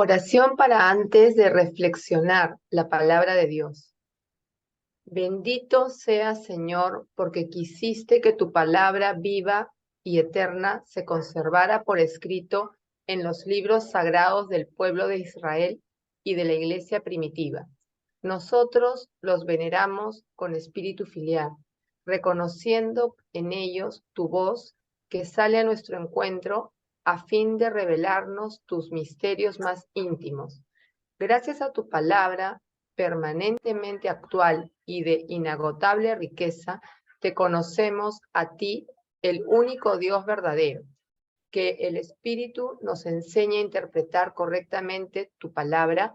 Oración para antes de reflexionar la palabra de Dios. Bendito seas, Señor, porque quisiste que tu palabra viva y eterna se conservara por escrito en los libros sagrados del pueblo de Israel y de la iglesia primitiva. Nosotros los veneramos con espíritu filial, reconociendo en ellos tu voz que sale a nuestro encuentro a fin de revelarnos tus misterios más íntimos. Gracias a tu palabra, permanentemente actual y de inagotable riqueza, te conocemos a ti, el único Dios verdadero. Que el Espíritu nos enseñe a interpretar correctamente tu palabra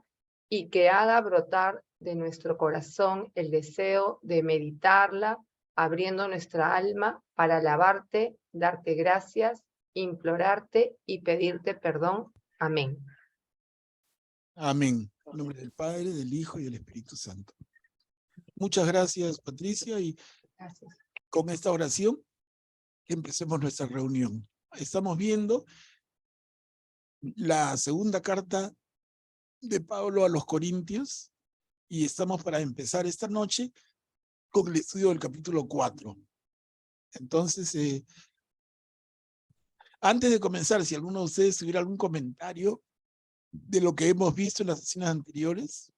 y que haga brotar de nuestro corazón el deseo de meditarla, abriendo nuestra alma para alabarte, darte gracias, implorarte y pedirte perdón. Amén. Amén. En nombre del Padre, del Hijo y del Espíritu Santo. Muchas gracias, Patricia, y Gracias. con esta oración empecemos nuestra reunión. Estamos viendo la segunda carta de Pablo a los Corintios y estamos para empezar esta noche con el estudio del capítulo 4. Entonces, antes de comenzar, si alguno de ustedes tuviera algún comentario de lo que hemos visto en las sesiones anteriores,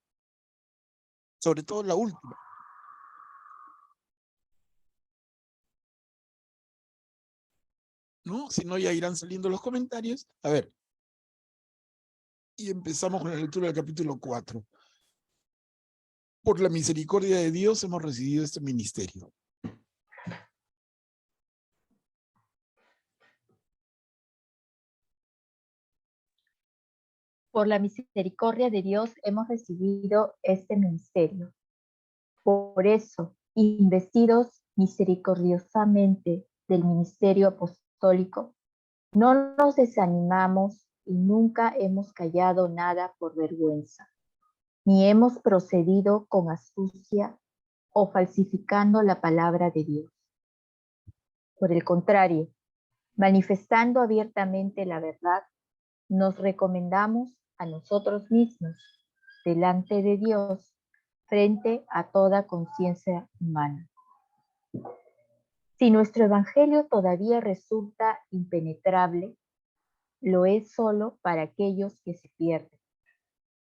sobre todo la última. ¿No? Si no, ya irán saliendo los comentarios. A ver. Y empezamos con la lectura del capítulo 4. Por la misericordia de Dios hemos recibido este ministerio. Por la misericordia de Dios hemos recibido este ministerio. Por eso, investidos misericordiosamente del ministerio apostólico, no nos desanimamos y nunca hemos callado nada por vergüenza, ni hemos procedido con astucia o falsificando la palabra de Dios. Por el contrario, manifestando abiertamente la verdad, nos recomendamos a nosotros mismos delante de Dios frente a toda conciencia humana. Si nuestro evangelio todavía resulta impenetrable, lo es solo para aquellos que se pierden,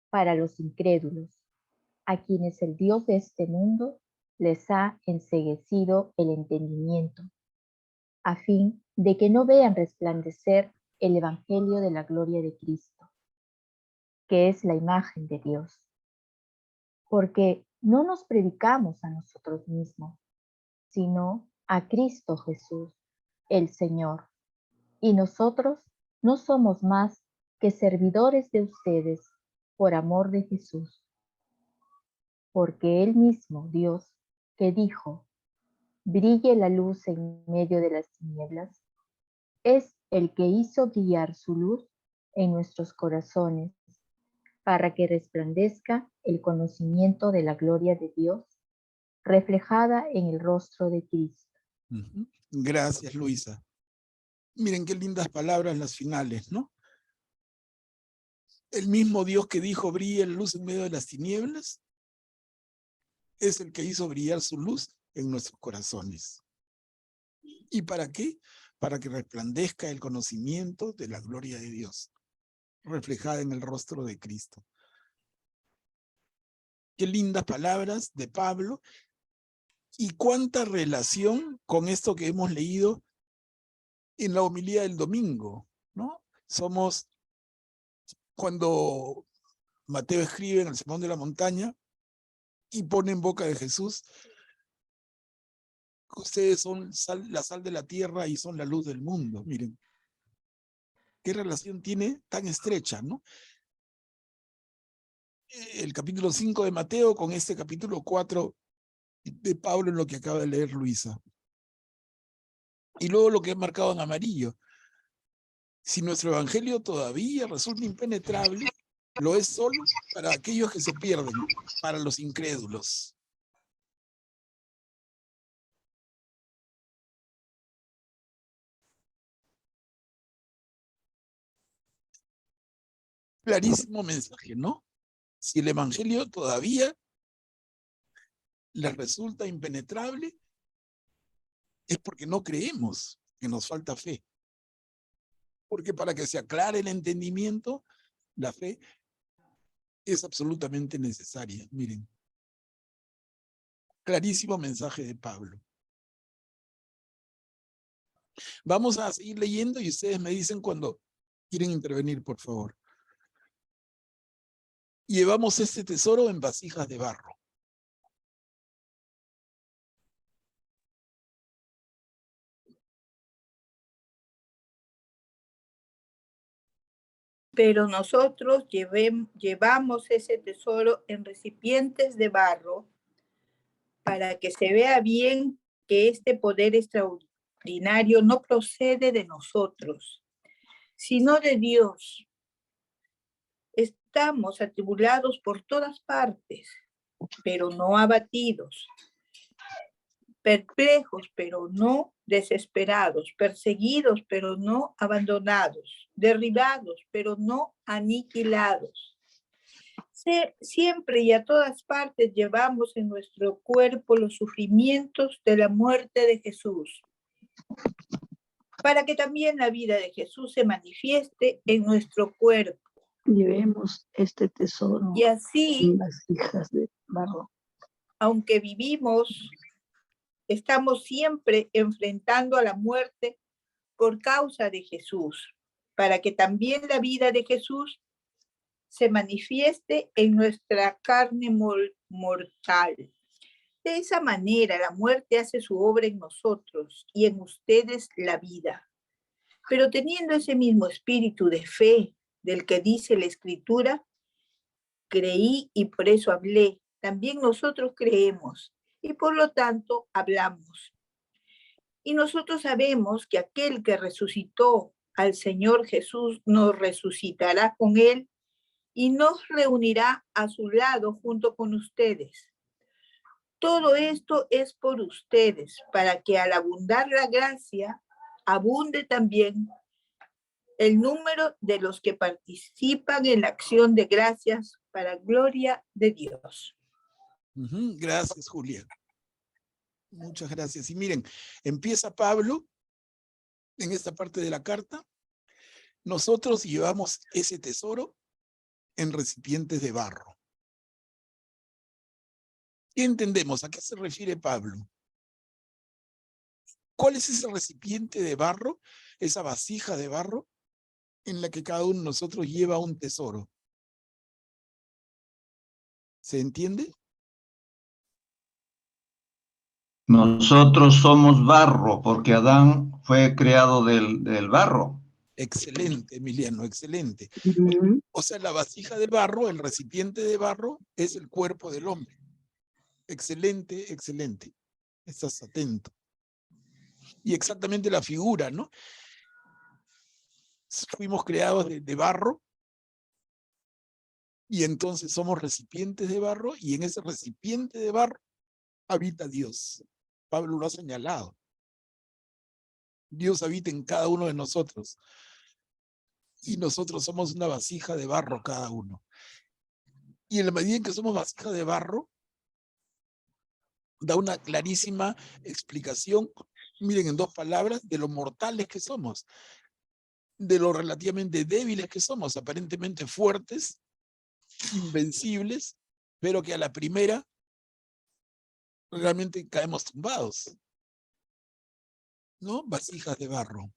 para los incrédulos, a quienes el Dios de este mundo les ha enceguecido el entendimiento, a fin de que no vean resplandecer el evangelio de la gloria de Cristo, que es la imagen de Dios. Porque no nos predicamos a nosotros mismos, sino a Cristo Jesús, el Señor. Y nosotros no somos más que servidores de ustedes por amor de Jesús. Porque Él mismo, Dios, que dijo, brille la luz en medio de las tinieblas, es el que hizo brillar su luz en nuestros corazones para que resplandezca el conocimiento de la gloria de Dios reflejada en el rostro de Cristo. Gracias, Luisa. Miren qué lindas palabras las finales, ¿no? El mismo Dios que dijo brille la luz en medio de las tinieblas es el que hizo brillar su luz en nuestros corazones. ¿Y para qué? Para que resplandezca el conocimiento de la gloria de Dios, reflejada en el rostro de Cristo. Qué lindas palabras de Pablo y cuánta relación con esto que hemos leído en la homilía del domingo, ¿no? Somos, cuando Mateo escribe en el Sermón de la Montaña y pone en boca de Jesús, ustedes son la sal de la tierra y son la luz del mundo. Miren, qué relación tiene tan estrecha, ¿no? El capítulo 5 de Mateo con este capítulo 4 de Pablo en lo que acaba de leer Luisa. Y luego lo que he marcado en amarillo. Si nuestro evangelio todavía resulta impenetrable, lo es solo para aquellos que se pierden, para los incrédulos. Clarísimo mensaje, ¿no? Si el evangelio todavía les resulta impenetrable, es porque no creemos, que nos falta fe. Porque para que se aclare el entendimiento, la fe es absolutamente necesaria. Miren, clarísimo mensaje de Pablo. Vamos a seguir leyendo y ustedes me dicen cuando quieren intervenir, por favor. Llevamos este tesoro en vasijas de barro. Pero nosotros llevamos ese tesoro en recipientes de barro para que se vea bien que este poder extraordinario no procede de nosotros, sino de Dios. Estamos atribulados por todas partes, pero no abatidos, perplejos, pero no desesperados, perseguidos, pero no abandonados, derribados, pero no aniquilados. Siempre y a todas partes llevamos en nuestro cuerpo los sufrimientos de la muerte de Jesús, para que también la vida de Jesús se manifieste en nuestro cuerpo. Llevemos este tesoro Y así, en vasijas de barro. aunque vivimos, estamos siempre enfrentando a la muerte por causa de Jesús, para que también la vida de Jesús se manifieste en nuestra carne mortal. De esa manera, la muerte hace su obra en nosotros y en ustedes la vida. Pero teniendo ese mismo espíritu de fe del que dice la Escritura, creí y por eso hablé. También nosotros creemos y por lo tanto hablamos. Y nosotros sabemos que aquel que resucitó al Señor Jesús nos resucitará con él y nos reunirá a su lado junto con ustedes. Todo esto es por ustedes, para que al abundar la gracia, abunde también el número de los que participan en la acción de gracias para gloria de Dios. Gracias, Julia. Muchas gracias. Y miren, empieza Pablo en esta parte de la carta. Nosotros llevamos ese tesoro en recipientes de barro. ¿Qué entendemos? ¿A qué se refiere Pablo? ¿Cuál es ese recipiente de barro, esa vasija de barro en la que cada uno de nosotros lleva un tesoro? ¿Se entiende? Nosotros somos barro, porque Adán fue creado del barro. Excelente, Emiliano, excelente. Ujú. O sea, la vasija de barro, el recipiente de barro, es el cuerpo del hombre. Excelente, excelente. Estás atento. Y exactamente la figura, ¿no? Fuimos creados de barro y entonces somos recipientes de barro y en ese recipiente de barro habita Dios. Pablo lo ha señalado. Dios habita en cada uno de nosotros y nosotros somos una vasija de barro cada uno. Y en la medida en que somos vasija de barro, da una clarísima explicación, miren, en 2 palabras, de lo mortales que somos, de lo relativamente débiles que somos, aparentemente fuertes, invencibles, pero que a la primera realmente caemos tumbados, ¿no? Vasijas de barro.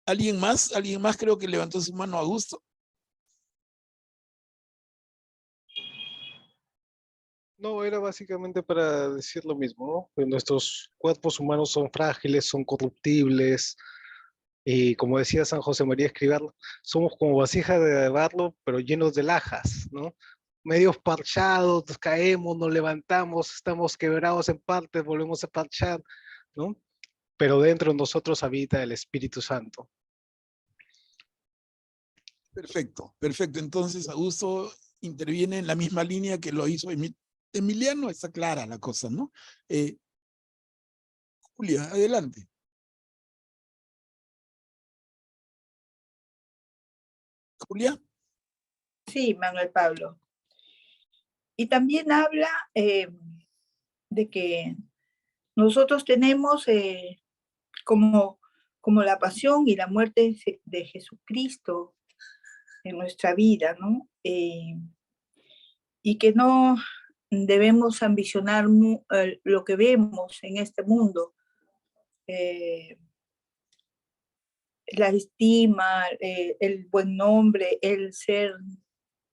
¿Alguien más? ¿Alguien más creo que levantó su mano a gusto? No, era básicamente para decir lo mismo, ¿no? Que nuestros cuerpos humanos son frágiles, son corruptibles, y como decía San José María Escrivá, somos como vasija de barro, pero llenos de lajas, ¿no? Medios parchados, nos caemos, nos levantamos, estamos quebrados en partes, volvemos a parchar, ¿no? Pero dentro de nosotros habita el Espíritu Santo. Perfecto, perfecto. Entonces Augusto interviene en la misma línea que lo hizo Emiliano. Está clara la cosa, ¿no? Julia, adelante. Julia. Sí, Manuel Pablo. Y también habla de que nosotros tenemos como la pasión y la muerte de Jesucristo en nuestra vida, ¿no? Y que no debemos ambicionar lo que vemos en este mundo, la estima, el buen nombre, el ser,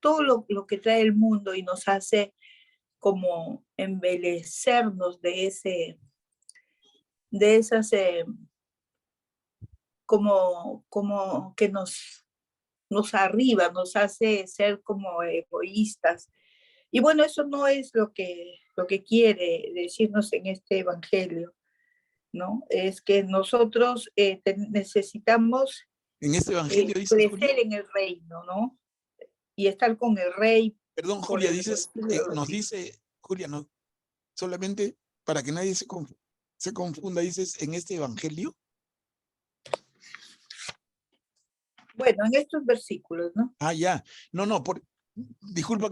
todo lo que trae el mundo y nos hace como embelecernos de esas, como que nos arriba, nos hace ser como egoístas. Y bueno, eso no es lo que quiere decirnos en este evangelio, ¿no? Es que nosotros necesitamos En este evangelio dices, crecer Julia. en el reino, ¿no? Y estar con el rey. Perdón, Julia, dices, nos dice, Julia, no, solamente para que nadie se confunda, dices, en este evangelio. Bueno, en estos versículos, ¿no? Ah, ya. No, disculpa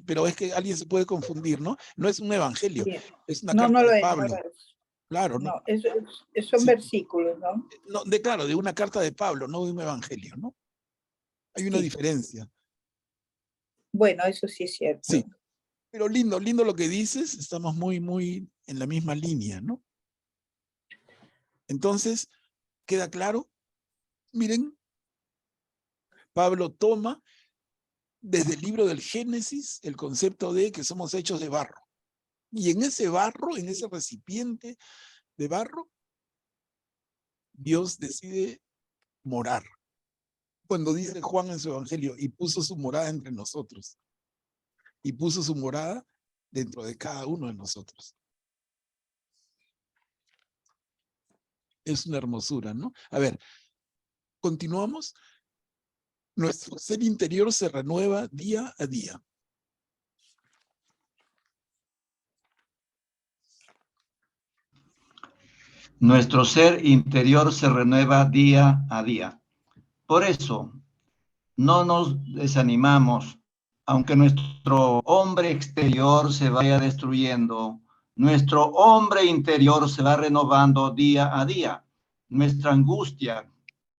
pero es que alguien se puede confundir, ¿no? No es un evangelio, Bien. es una No, carta no lo de es. Pablo. No lo es. Claro, ¿no? No, son Sí. versículos, ¿no? No, claro, de una carta de Pablo, no de un evangelio, ¿no? Hay una Sí. diferencia. Bueno, eso sí es cierto. Sí, pero lindo lo que dices, estamos muy en la misma línea, ¿no? Entonces, ¿queda claro? Miren, Pablo toma desde el libro del Génesis el concepto de que somos hechos de barro. Y en ese barro, en ese recipiente de barro, Dios decide morar. Cuando dice Juan en su evangelio, y puso su morada entre nosotros, y puso su morada dentro de cada uno de nosotros. Es una hermosura, ¿no? A ver, continuamos. Nuestro ser interior se renueva día a día. Nuestro ser interior se renueva día a día. Por eso, no nos desanimamos, aunque nuestro hombre exterior se vaya destruyendo, nuestro hombre interior se va renovando día a día. Nuestra angustia,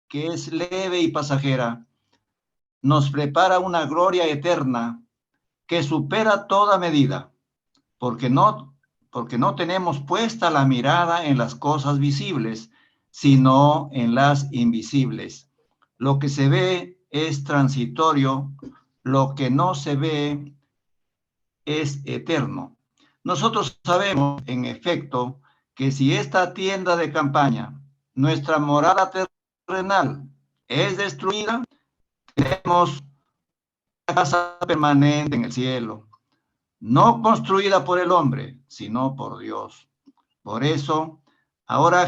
que es leve y pasajera, nos prepara una gloria eterna que supera toda medida, porque no tenemos puesta la mirada en las cosas visibles, sino en las invisibles. Lo que se ve es transitorio, lo que no se ve es eterno. Nosotros sabemos, en efecto, que si esta tienda de campaña, nuestra morada terrenal, es destruida, tenemos una casa permanente en el cielo, no construida por el hombre, sino por Dios. Por eso, ahora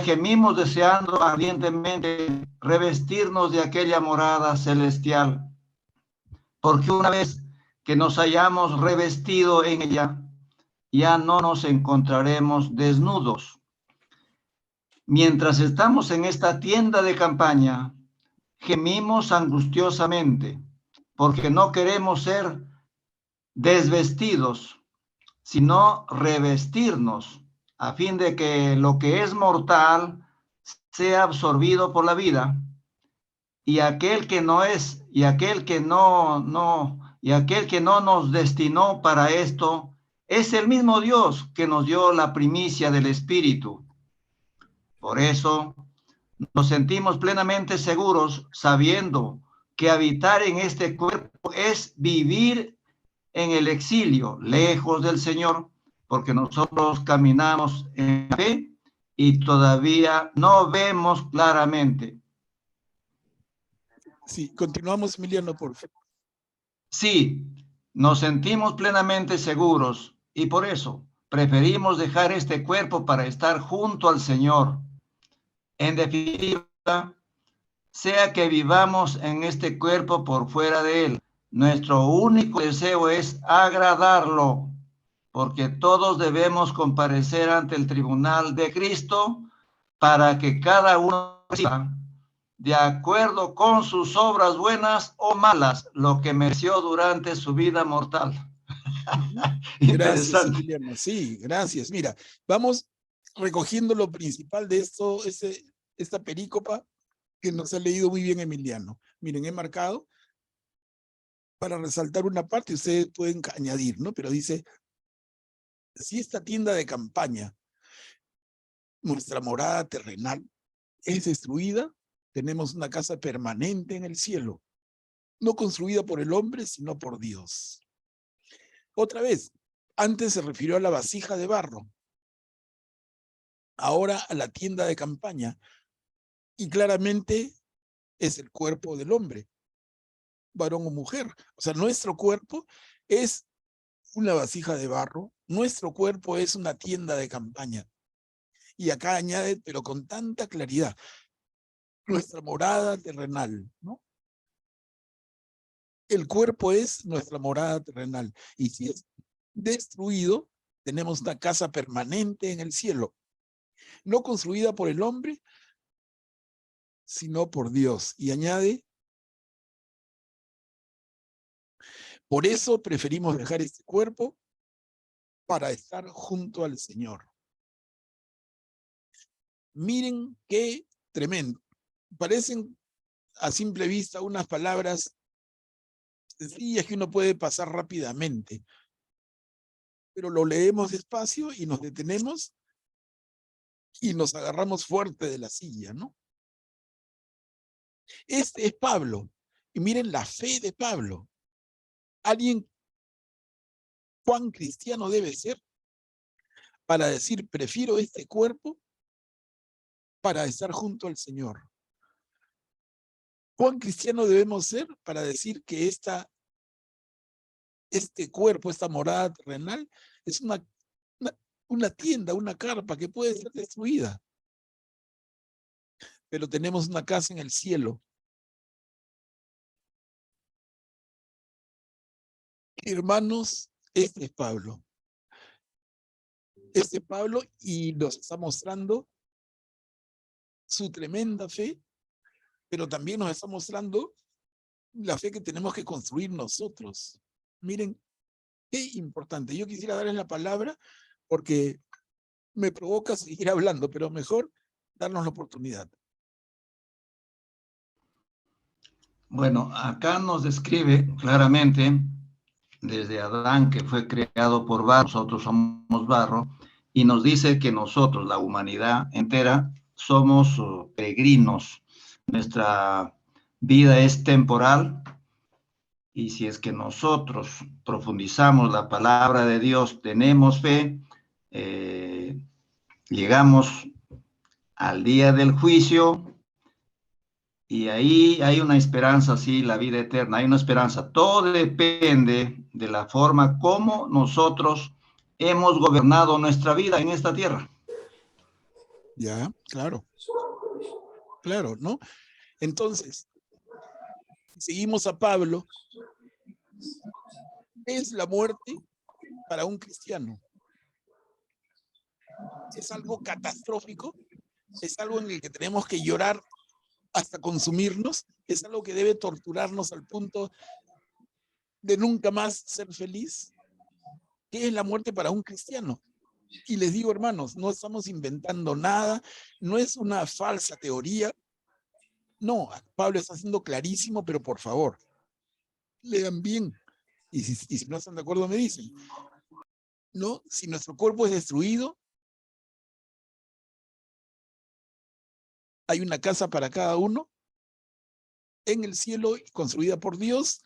gemimos deseando ardientemente revestirnos de aquella morada celestial, porque una vez que nos hayamos revestido en ella, ya no nos encontraremos desnudos. Mientras estamos en esta tienda de campaña, gemimos angustiosamente, porque no queremos ser desvestidos, sino revestirnos, a fin de que lo que es mortal sea absorbido por la vida, y aquel que no nos destinó para esto es el mismo Dios que nos dio la primicia del Espíritu. Por eso nos sentimos plenamente seguros, sabiendo que habitar en este cuerpo es vivir en el exilio, lejos del Señor, porque nosotros caminamos en fe y todavía no vemos claramente. Sí, continuamos, Emiliano, por favor. Sí, nos sentimos plenamente seguros y por eso preferimos dejar este cuerpo para estar junto al Señor. En definitiva, sea que vivamos en este cuerpo por fuera de él, nuestro único deseo es agradarlo, porque todos debemos comparecer ante el tribunal de Cristo para que cada uno reciba de acuerdo con sus obras buenas o malas, lo que mereció durante su vida mortal. Gracias, Interesante. Emiliano. Sí, gracias. Mira, vamos recogiendo lo principal de esto, esta perícopa que nos ha leído muy bien Emiliano. Miren, he marcado para resaltar una parte, ustedes pueden añadir, ¿no? Pero dice, si esta tienda de campaña, nuestra morada terrenal, es destruida, tenemos una casa permanente en el cielo, no construida por el hombre, sino por Dios. Otra vez, antes se refirió a la vasija de barro, ahora a la tienda de campaña, y claramente es el cuerpo del hombre, varón o mujer. O sea, nuestro cuerpo es una vasija de barro, nuestro cuerpo es una tienda de campaña. Y acá añade, pero con tanta claridad, nuestra morada terrenal, ¿no? El cuerpo es nuestra morada terrenal. Y si es destruido, tenemos una casa permanente en el cielo, no construida por el hombre, sino por Dios. Y añade, por eso preferimos dejar este cuerpo para estar junto al Señor. Miren qué tremendo. Parecen a simple vista unas palabras sencillas que uno puede pasar rápidamente, pero lo leemos despacio y nos detenemos y nos agarramos fuerte de la silla, ¿no? Este es Pablo. Y miren la fe de Pablo. Alguien, ¿cuán cristiano debe ser para decir, prefiero este cuerpo para estar junto al Señor? ¿Cuán cristiano debemos ser para decir que este cuerpo, esta morada terrenal, es una tienda, una carpa que puede ser destruida? Pero tenemos una casa en el cielo. Hermanos, este es Pablo. Este es Pablo y nos está mostrando su tremenda fe, pero también nos está mostrando la fe que tenemos que construir nosotros. Miren, qué importante. Yo quisiera darles la palabra porque me provoca seguir hablando, pero mejor darnos la oportunidad. Bueno, acá nos describe claramente desde Adán, que fue creado por barro, nosotros somos barro, y nos dice que nosotros, la humanidad entera, somos peregrinos. Nuestra vida es temporal, y si es que nosotros profundizamos la palabra de Dios, tenemos fe, llegamos al día del juicio, y ahí hay una esperanza, sí, la vida eterna, hay una esperanza. Todo depende de la forma como nosotros hemos gobernado nuestra vida en esta tierra. Ya, claro. Claro, ¿no? Entonces, seguimos a Pablo. ¿Qué es la muerte para un cristiano? ¿Es algo catastrófico? ¿Es algo en el que tenemos que llorar hasta consumirnos? ¿Es algo que debe torturarnos al punto de nunca más ser feliz? ¿Qué es la muerte para un cristiano? Y les digo, hermanos, no estamos inventando nada, no es una falsa teoría. No, Pablo está siendo clarísimo, pero por favor, lean bien. Y si no están de acuerdo, me dicen. No, si nuestro cuerpo es destruido, hay una casa para cada uno en el cielo construida por Dios,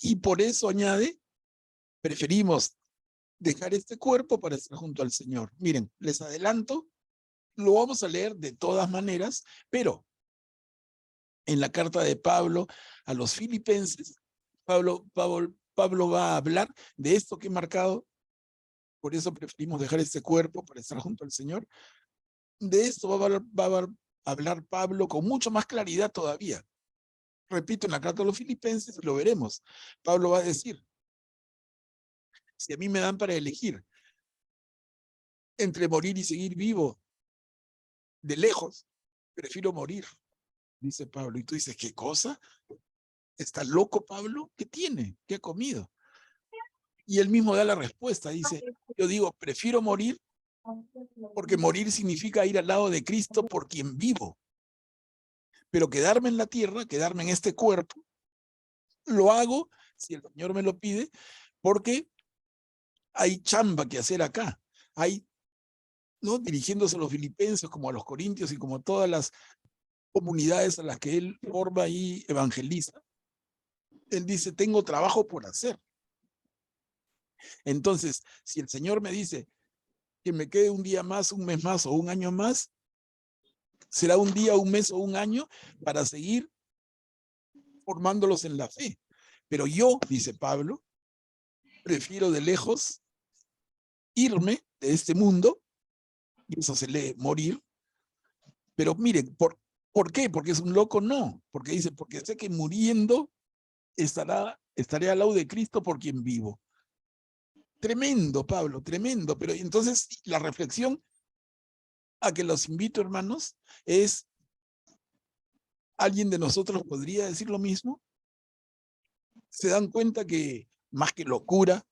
y por eso añade, preferimos dejar este cuerpo para estar junto al Señor. Miren, les adelanto, lo vamos a leer de todas maneras, pero en la carta de Pablo a los filipenses, Pablo va a hablar de esto que he marcado, por eso preferimos dejar este cuerpo para estar junto al Señor. De esto va a hablar Pablo con mucho más claridad todavía. Repito, en la carta a los filipenses lo veremos. Pablo va a decir, si a mí me dan para elegir entre morir y seguir vivo, de lejos, prefiero morir. dice Pablo. Y tú dices, ¿qué cosa? ¿Está loco Pablo? ¿Qué tiene? ¿Qué ha comido? Y él mismo da la respuesta. Dice, yo digo, prefiero morir porque morir significa ir al lado de Cristo por quien vivo. Pero quedarme en la tierra, quedarme en este cuerpo, lo hago, si el Señor me lo pide, porque hay chamba que hacer acá. Hay, ¿no? Dirigiéndose a los filipenses, como a los corintios y como todas las comunidades a las que él forma y evangeliza. Él dice, tengo trabajo por hacer. Entonces, si el Señor me dice que me quede un día más, un mes más o un año más, será un día, un mes o un año para seguir formándolos en la fe. Pero yo, dice Pablo, prefiero de lejos irme de este mundo, y eso se lee morir. Pero miren, ¿por qué? ¿Porque es un loco? No, porque dice, porque sé que muriendo estaré al lado de Cristo por quien vivo. Tremendo, Pablo, tremendo. Pero entonces la reflexión a que los invito, hermanos, es, ¿alguien de nosotros podría decir lo mismo? ¿Se dan cuenta que más que locura,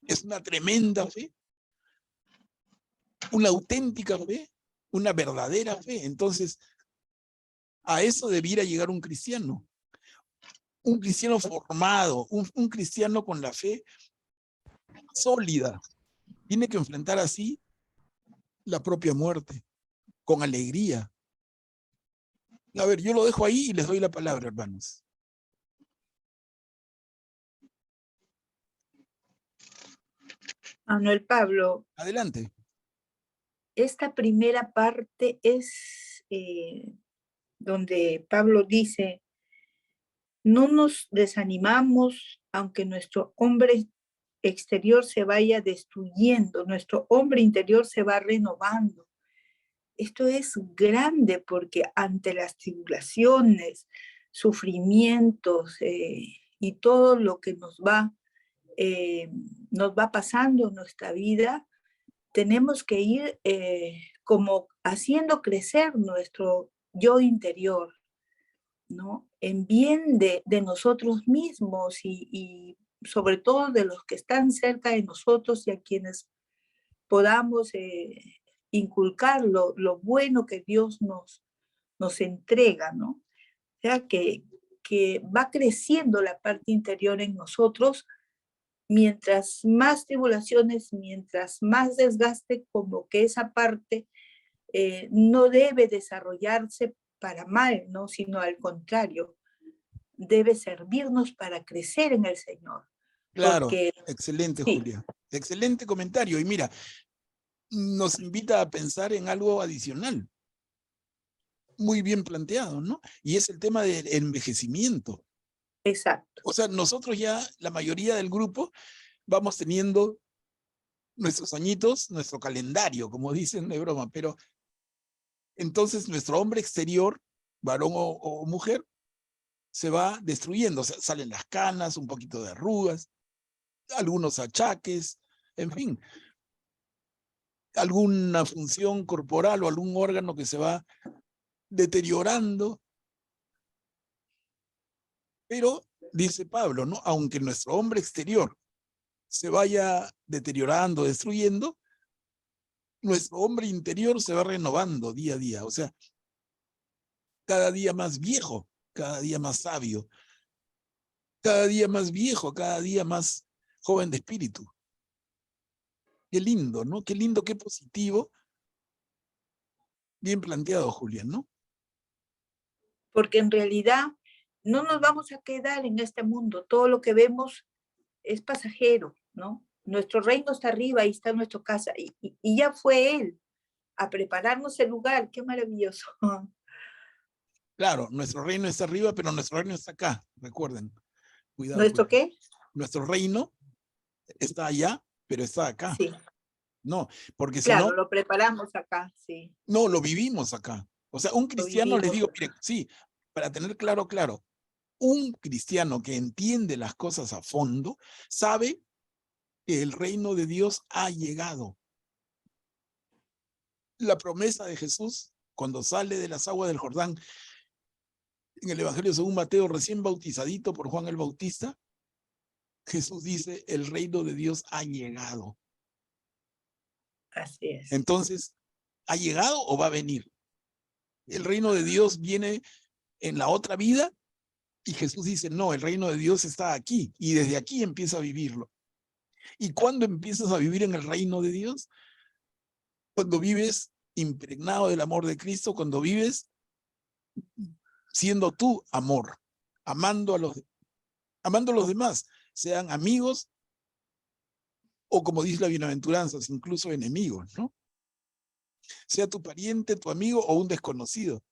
es una tremenda fe? Una auténtica fe, una verdadera fe. Entonces, a eso debiera llegar un cristiano formado, un cristiano con la fe sólida. Tiene que enfrentar así la propia muerte, con alegría. A ver, yo lo dejo ahí y les doy la palabra, hermanos. Manuel Pablo, Adelante. esta primera parte es donde Pablo dice, no nos desanimamos aunque nuestro hombre exterior se vaya destruyendo, nuestro hombre interior se va renovando. Esto es grande porque ante las tribulaciones, sufrimientos y todo lo que nos va pasando en nuestra vida, tenemos que ir como haciendo crecer nuestro yo interior, ¿no? En bien de nosotros mismos y sobre todo de los que están cerca de nosotros y a quienes podamos inculcar lo bueno que Dios nos entrega, ¿no? O sea, que va creciendo la parte interior en nosotros. Mientras más tribulaciones, mientras más desgaste, como que esa parte no debe desarrollarse para mal, ¿no? Sino al contrario, debe servirnos para crecer en el Señor. Claro, Porque, excelente, sí, Julia. Excelente comentario. Y mira, nos invita a pensar en algo adicional. Muy bien planteado, ¿no? Y es el tema del envejecimiento. exacto. O sea, nosotros ya, la mayoría del grupo, vamos teniendo nuestros añitos, nuestro calendario, como dicen de broma, pero entonces nuestro hombre exterior, varón o mujer, se va destruyendo. O sea, salen las canas, un poquito de arrugas, algunos achaques, en fin, alguna función corporal o algún órgano que se va deteriorando. Pero, dice Pablo, ¿no? Aunque nuestro hombre exterior se vaya deteriorando, destruyendo, nuestro hombre interior se va renovando día a día. O sea, cada día más viejo, cada día más sabio, cada día más viejo, cada día más joven de espíritu. Qué lindo, ¿no? Qué lindo, qué positivo. Bien planteado, Julián, ¿no? Porque en realidad no nos vamos a quedar en este mundo. Todo lo que vemos es pasajero, ¿no? Nuestro reino está arriba, ahí está nuestra casa. Y ya fue Él a prepararnos el lugar. Qué maravilloso. Claro, nuestro reino está arriba, pero nuestro reino está acá. Recuerden. Cuidado, ¿Nuestro cuidado. qué? Nuestro reino está allá, pero está acá. Sí, No, porque si claro, no, lo preparamos acá, sí, no, lo vivimos acá. O sea, un lo cristiano, les vivimos digo, acá. miren, sí, para tener claro, un cristiano que entiende las cosas a fondo, sabe que el reino de Dios ha llegado. La promesa de Jesús cuando sale de las aguas del Jordán, en el Evangelio según Mateo, recién bautizadito por Juan el Bautista, Jesús dice, el reino de Dios ha llegado. Así es. Entonces, ¿ha llegado o va a venir? El reino de Dios viene en la otra vida y Jesús dice, no, el reino de Dios está aquí y desde aquí empieza a vivirlo. ¿Y cuándo empiezas a vivir en el reino de Dios? Cuando vives impregnado del amor de Cristo, cuando vives siendo tú amor, amando a los demás, sean amigos o, como dice la bienaventuranza, incluso enemigos, ¿no? Sea tu pariente, tu amigo o un desconocido.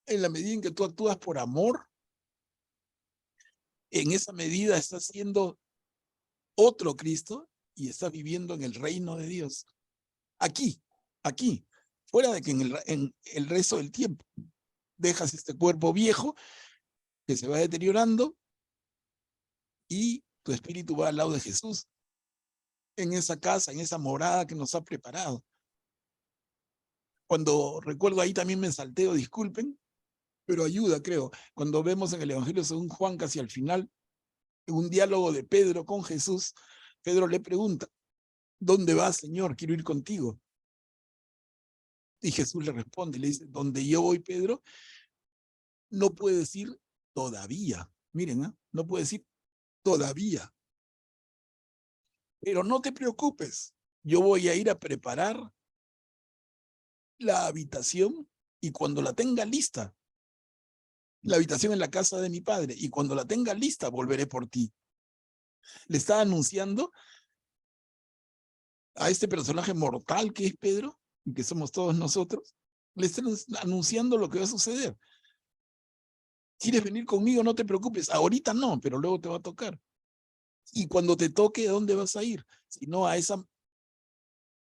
En la medida en que tú actúas por amor, en esa medida estás siendo otro Cristo y estás viviendo en el reino de Dios. Aquí, fuera de que en el resto del tiempo dejas este cuerpo viejo que se va deteriorando y tu espíritu va al lado de Jesús, en esa casa, en esa morada que nos ha preparado. Cuando recuerdo ahí también me salteo, disculpen, pero ayuda, creo. Cuando vemos en el Evangelio según Juan, casi al final, en un diálogo de Pedro con Jesús, Pedro le pregunta, ¿dónde vas, Señor? Quiero ir contigo. Y Jesús le responde, le dice, donde yo voy, Pedro, no puede decir todavía. Miren, ¿eh? No puede decir todavía. Pero no te preocupes, yo voy a ir a preparar la habitación y cuando la tenga lista, la habitación en la casa de mi padre, y cuando la tenga lista, volveré por ti. Le está anunciando a este personaje mortal que es Pedro, y que somos todos nosotros, le está anunciando lo que va a suceder. ¿Quieres venir conmigo? No te preocupes. Ahorita no, pero luego te va a tocar. Y cuando te toque, ¿a dónde vas a ir? Sino a esa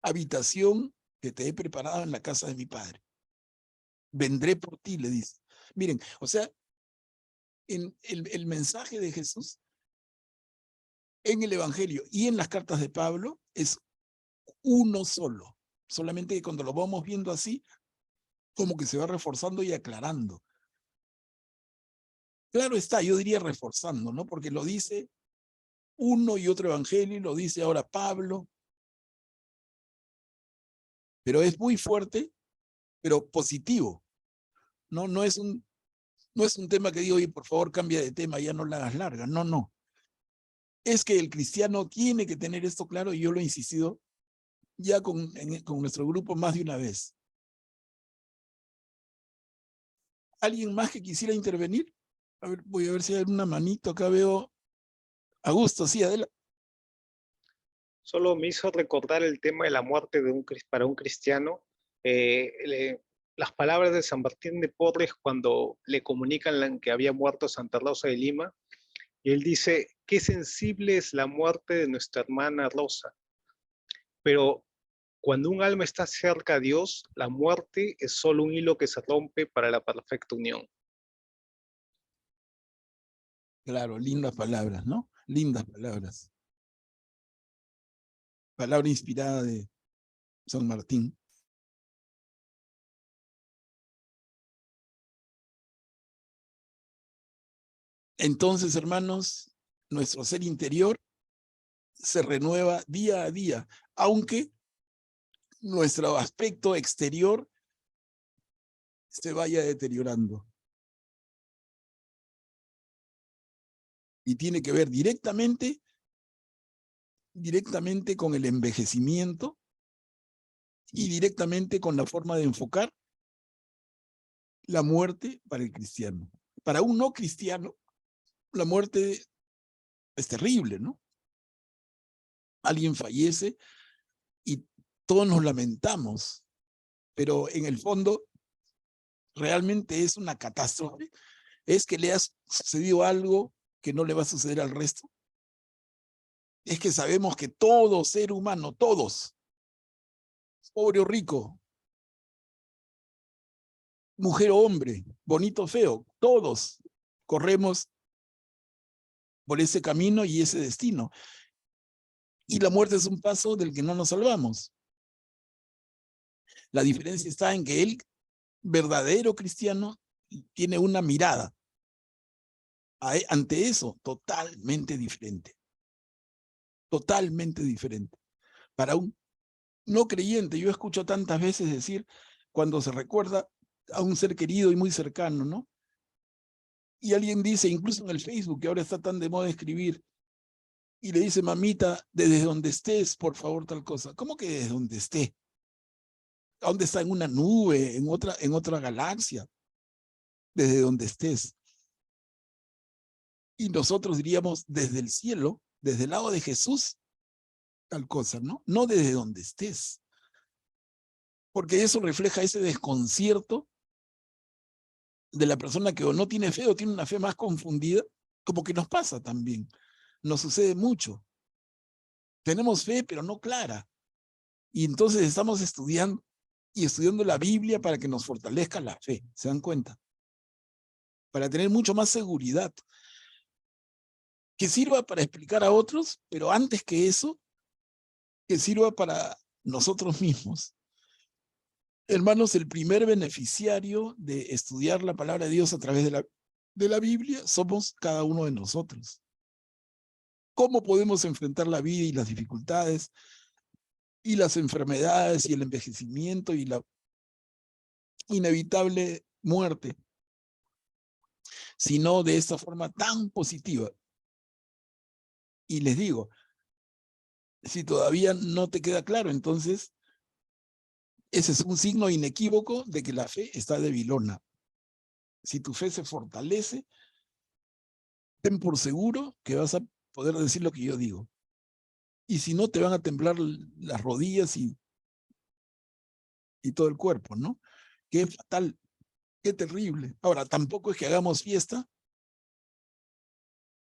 habitación que te he preparado en la casa de mi padre. Vendré por ti, le dice. Miren, o sea, en el mensaje de Jesús en el Evangelio y en las cartas de Pablo es uno solo. Solamente que cuando lo vamos viendo así, como que se va reforzando y aclarando. Claro está, yo diría reforzando, ¿no? Porque lo dice uno y otro evangelio, lo dice ahora Pablo. Pero es muy fuerte, pero positivo. No es un tema que digo, oye, por favor, cambia de tema, ya no la hagas larga. No. Es que el cristiano tiene que tener esto claro y yo lo he insistido ya con nuestro grupo más de una vez. ¿Alguien más que quisiera intervenir? A ver, voy a ver si hay una manito. Acá veo a Augusto, sí, adelante. Solo me hizo recordar el tema de la muerte para un cristiano. Las palabras de San Martín de Porres cuando le comunican que había muerto Santa Rosa de Lima, y él dice, qué sensible es la muerte de nuestra hermana Rosa. Pero cuando un alma está cerca a Dios, la muerte es solo un hilo que se rompe para la perfecta unión. Claro, lindas palabras, ¿no? Lindas palabras. Palabra inspirada de San Martín. Entonces, hermanos, nuestro ser interior se renueva día a día, aunque nuestro aspecto exterior se vaya deteriorando. Y tiene que ver directamente con el envejecimiento y directamente con la forma de enfocar la muerte para el cristiano. Para un no cristiano, la muerte es terrible, ¿no? Alguien fallece y todos nos lamentamos, pero en el fondo realmente es una catástrofe. Es que le ha sucedido algo que no le va a suceder al resto. Es que sabemos que todo ser humano, todos, pobre o rico, mujer o hombre, bonito o feo, todos corremos por ese camino y ese destino. Y la muerte es un paso del que no nos salvamos. La diferencia está en que él verdadero cristiano tiene una mirada ante eso totalmente diferente. Totalmente diferente. Para un no creyente, yo escucho tantas veces decir, cuando se recuerda a un ser querido y muy cercano, ¿no? Y alguien dice, incluso en el Facebook, que ahora está tan de moda escribir, y le dice, mamita, desde donde estés, por favor, tal cosa. ¿Cómo que desde donde esté? ¿A dónde está? En una nube, en otra galaxia. Desde donde estés. Y nosotros diríamos, desde el cielo, desde el lado de Jesús, tal cosa, ¿no? No desde donde estés. Porque eso refleja ese desconcierto de la persona que o no tiene fe o tiene una fe más confundida, como que nos pasa también. Nos sucede mucho. Tenemos fe, pero no clara. Y entonces estamos estudiando y estudiando la Biblia para que nos fortalezca la fe. ¿Se dan cuenta? Para tener mucho más seguridad. Que sirva para explicar a otros, pero antes que eso, que sirva para nosotros mismos. Hermanos, el primer beneficiario de estudiar la palabra de Dios a través de la Biblia somos cada uno de nosotros. ¿Cómo podemos enfrentar la vida y las dificultades y las enfermedades y el envejecimiento y la inevitable muerte, sino de esta forma tan positiva? Y les digo, si todavía no te queda claro, entonces ese es un signo inequívoco de que la fe está debilona. Si tu fe se fortalece, ten por seguro que vas a poder decir lo que yo digo. Y si no, te van a temblar las rodillas y todo el cuerpo, ¿no? Qué fatal, qué terrible. Ahora, tampoco es que hagamos fiesta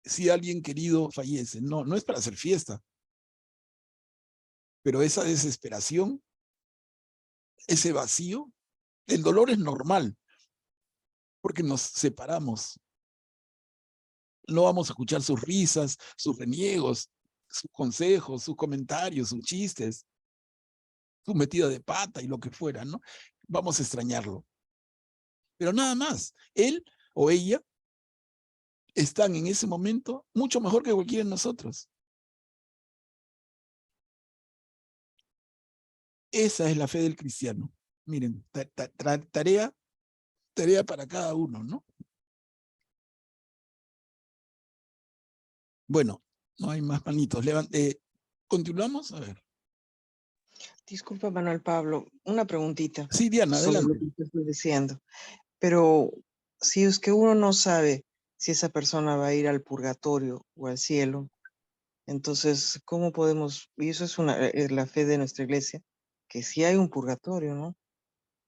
si alguien querido fallece. No, no es para hacer fiesta. Pero esa desesperación, ese vacío, el dolor es normal, porque nos separamos. No vamos a escuchar sus risas, sus reniegos, sus consejos, sus comentarios, sus chistes, su metida de pata y lo que fuera, ¿no? Vamos a extrañarlo. Pero nada más, él o ella están en ese momento mucho mejor que cualquiera de nosotros. Esa es la fe del cristiano. Miren, tarea para cada uno, ¿no? Bueno, no hay más manitos. ¿Continuamos? A ver. Disculpa, Manuel Pablo, una preguntita Sí, Diana, sobre adelante. lo que te estoy diciendo. Pero si es que uno no sabe si esa persona va a ir al purgatorio o al cielo, entonces, ¿cómo podemos? Y eso es la fe de nuestra iglesia, que sí hay un purgatorio, ¿no?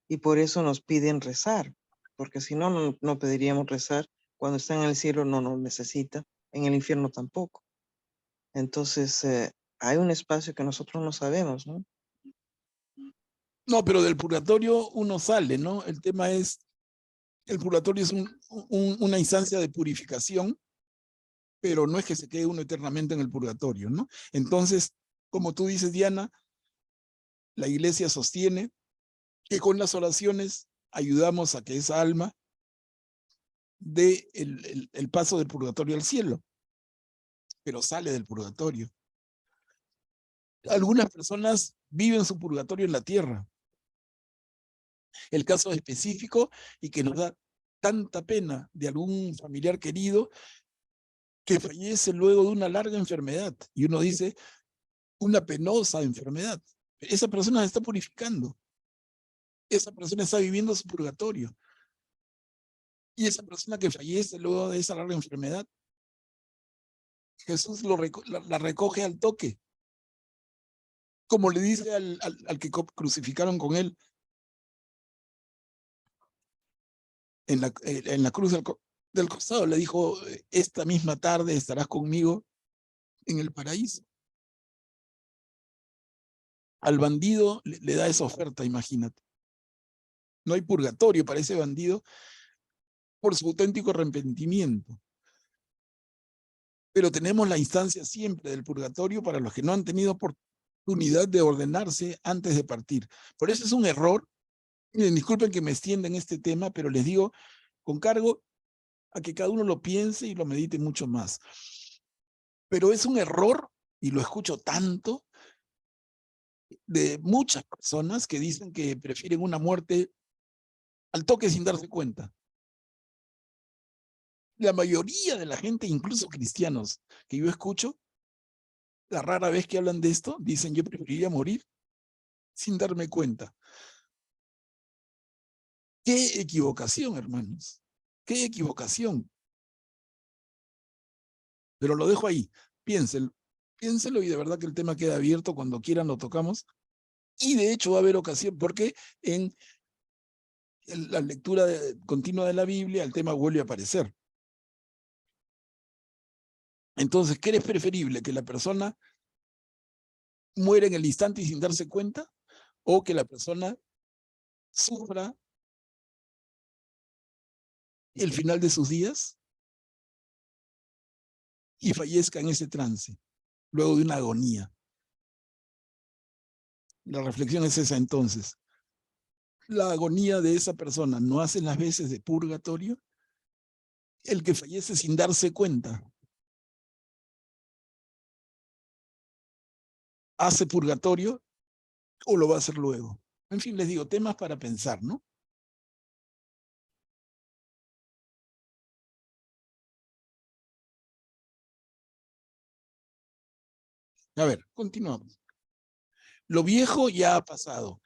Y por eso nos piden rezar, porque si no, no pediríamos rezar. Cuando está en el cielo no nos necesita, en el infierno tampoco. Entonces, hay un espacio que nosotros no sabemos, ¿no? No, pero del purgatorio uno sale, ¿no? El tema es, el purgatorio es una instancia de purificación, pero no es que se quede uno eternamente en el purgatorio, ¿no? Entonces, como tú dices, Diana, la iglesia sostiene que con las oraciones ayudamos a que esa alma dé el paso del purgatorio al cielo, pero sale del purgatorio. Algunas personas viven su purgatorio en la tierra. El caso específico y que nos da tanta pena de algún familiar querido que fallece luego de una larga enfermedad. Y uno dice, una penosa enfermedad. Esa persona se está purificando. Esa persona está viviendo su purgatorio. Y esa persona que fallece luego de esa larga enfermedad, Jesús la recoge al toque. Como le dice al que crucificaron con él en la cruz del costado, le dijo, esta misma tarde estarás conmigo en el paraíso. Al bandido le da esa oferta, imagínate. No hay purgatorio para ese bandido por su auténtico arrepentimiento. Pero tenemos la instancia siempre del purgatorio para los que no han tenido oportunidad de ordenarse antes de partir. Por eso es un error Miren, disculpen que me extienda en este tema, pero les digo con cargo a que cada uno lo piense y lo medite mucho más. Pero es un error, y lo escucho tanto, de muchas personas que dicen que prefieren una muerte al toque sin darse cuenta. La mayoría de la gente, incluso cristianos que yo escucho, la rara vez que hablan de esto, dicen yo preferiría morir sin darme cuenta. ¡Qué equivocación, hermanos! ¡Qué equivocación! Pero lo dejo ahí. Piénselo. Piénselo y de verdad que el tema queda abierto. Cuando quieran lo tocamos. Y de hecho va a haber ocasión, porque en la lectura continua de la Biblia el tema vuelve a aparecer. Entonces, ¿qué es preferible? ¿Que la persona muera en el instante y sin darse cuenta? ¿O que la persona sufra el final de sus días y fallezca en ese trance, luego de una agonía? La reflexión es esa entonces. ¿La agonía de esa persona no hace las veces de purgatorio? El que fallece sin darse cuenta, ¿hace purgatorio o lo va a hacer luego? En fin, les digo, temas para pensar, ¿no? A ver, continuamos. Lo viejo ya ha pasado.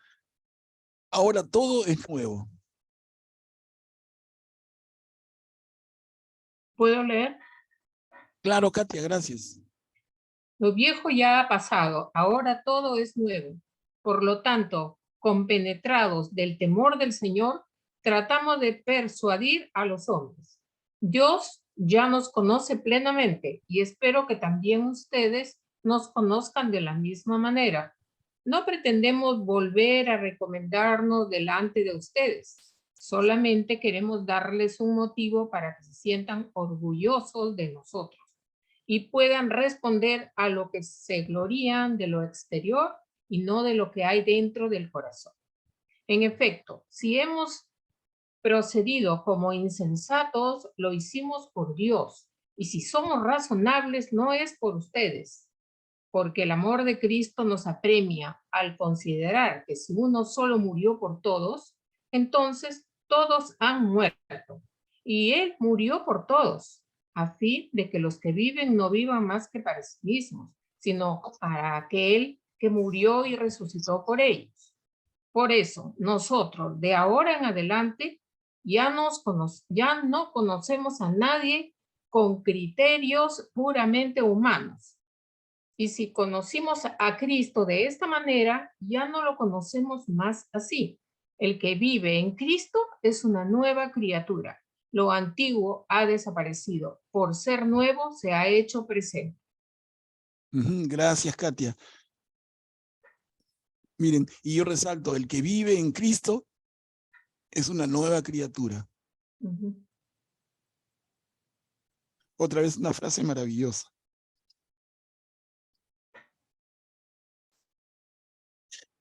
Ahora todo es nuevo. ¿Puedo leer? Claro, Katia, gracias. Lo viejo ya ha pasado, ahora todo es nuevo. Por lo tanto, compenetrados del temor del Señor, tratamos de persuadir a los hombres. Dios ya nos conoce plenamente y espero que también ustedes nos conozcan de la misma manera. No pretendemos volver a recomendarnos delante de ustedes. Solamente queremos darles un motivo para que se sientan orgullosos de nosotros y puedan responder a lo que se glorían de lo exterior y no de lo que hay dentro del corazón. En efecto, si hemos procedido como insensatos, lo hicimos por Dios. Y si somos razonables, no es por ustedes, porque el amor de Cristo nos apremia al considerar que si uno solo murió por todos, entonces todos han muerto. Y Él murió por todos, a fin de que los que viven no vivan más que para sí mismos, sino para aquel que murió y resucitó por ellos. Por eso, nosotros de ahora en adelante ya no conocemos a nadie con criterios puramente humanos. Y si conocimos a Cristo de esta manera, ya no lo conocemos más así. El que vive en Cristo es una nueva criatura. Lo antiguo ha desaparecido. Por ser nuevo se ha hecho presente. Gracias, Katia. Miren, y yo resalto, el que vive en Cristo es una nueva criatura. Otra vez una frase maravillosa.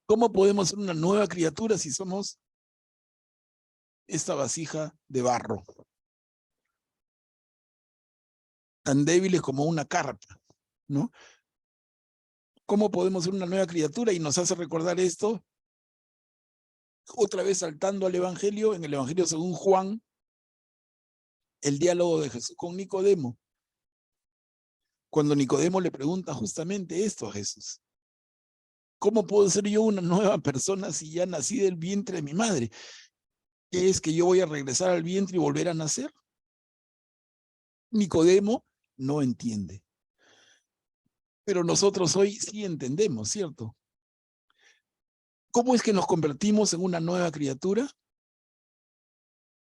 ¿Cómo podemos ser una nueva criatura si somos esta vasija de barro? Tan débiles como una carpa, ¿no? ¿Cómo podemos ser una nueva criatura? Y nos hace recordar esto, otra vez saltando al Evangelio, en el Evangelio según Juan, el diálogo de Jesús con Nicodemo. Cuando Nicodemo le pregunta justamente esto a Jesús. ¿Cómo puedo ser yo una nueva persona si ya nací del vientre de mi madre? ¿Qué es que yo voy a regresar al vientre y volver a nacer? Nicodemo no entiende. Pero nosotros hoy sí entendemos, ¿cierto? ¿Cómo es que nos convertimos en una nueva criatura?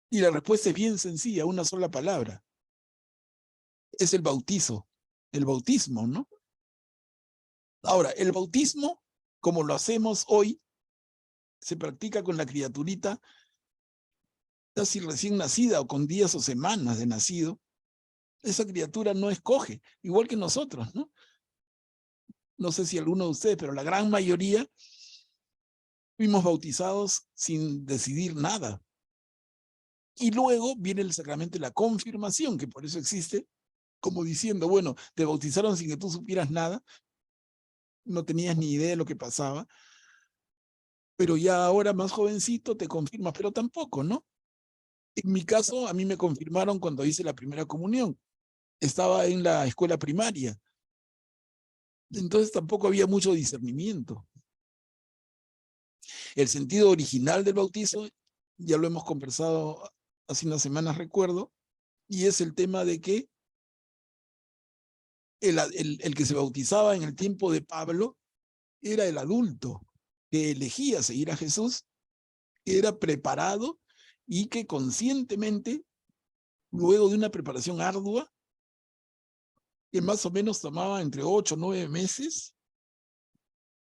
Y la respuesta es bien sencilla, una sola palabra. Es el bautizo, el bautismo, ¿no? Ahora, el bautismo, como lo hacemos hoy, se practica con la criaturita casi recién nacida o con días o semanas de nacido. Esa criatura no escoge, igual que nosotros, ¿no? No sé si alguno de ustedes, pero la gran mayoría Fuimos bautizados sin decidir nada. Y luego viene el sacramento de la confirmación, que por eso existe, como diciendo, bueno, te bautizaron sin que tú supieras nada, no tenías ni idea de lo que pasaba, pero ya ahora más jovencito te confirmas, pero tampoco, ¿no? En mi caso, a mí me confirmaron cuando hice la primera comunión. Estaba en la escuela primaria. Entonces tampoco había mucho discernimiento. El sentido original del bautizo, ya lo hemos conversado hace unas semanas, recuerdo, y es el tema de que el que se bautizaba en el tiempo de Pablo era el adulto que elegía seguir a Jesús, que era preparado y que conscientemente, luego de una preparación ardua, que más o menos tomaba entre 8 o 9 meses,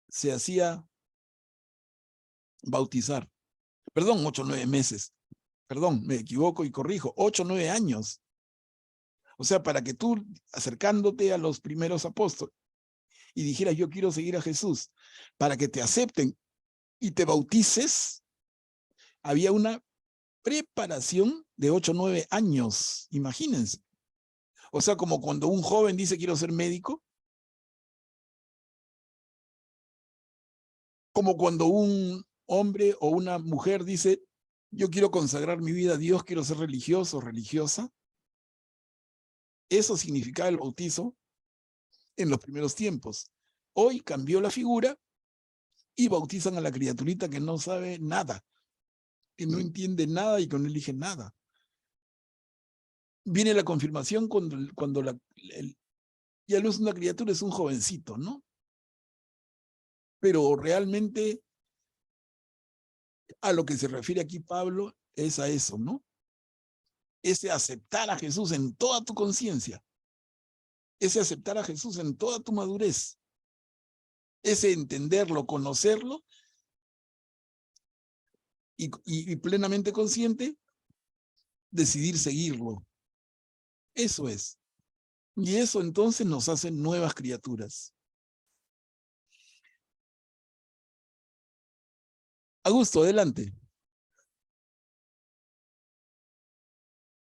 se hacía bautizar. Perdón, 8 o 9 meses. Perdón, me equivoco y corrijo. 8 o 9 años. O sea, para que tú, acercándote a los primeros apóstoles y dijeras, yo quiero seguir a Jesús, para que te acepten y te bautices, había una preparación de 8 o 9 años. Imagínense. O sea, como cuando un joven dice, quiero ser médico, como cuando un hombre o una mujer dice, yo quiero consagrar mi vida a Dios, quiero ser religioso o religiosa. Eso significaba el bautizo en los primeros tiempos. Hoy cambió la figura y bautizan a la criaturita que no sabe nada, que no entiende nada y que no elige nada. Viene la confirmación cuando ya no es una criatura, es un jovencito, ¿no? Pero realmente a lo que se refiere aquí Pablo es a eso, ¿no? Ese aceptar a Jesús en toda tu conciencia, ese aceptar a Jesús en toda tu madurez, ese entenderlo, conocerlo y plenamente consciente, decidir seguirlo. Eso es. Y eso entonces nos hace nuevas criaturas. Augusto, adelante.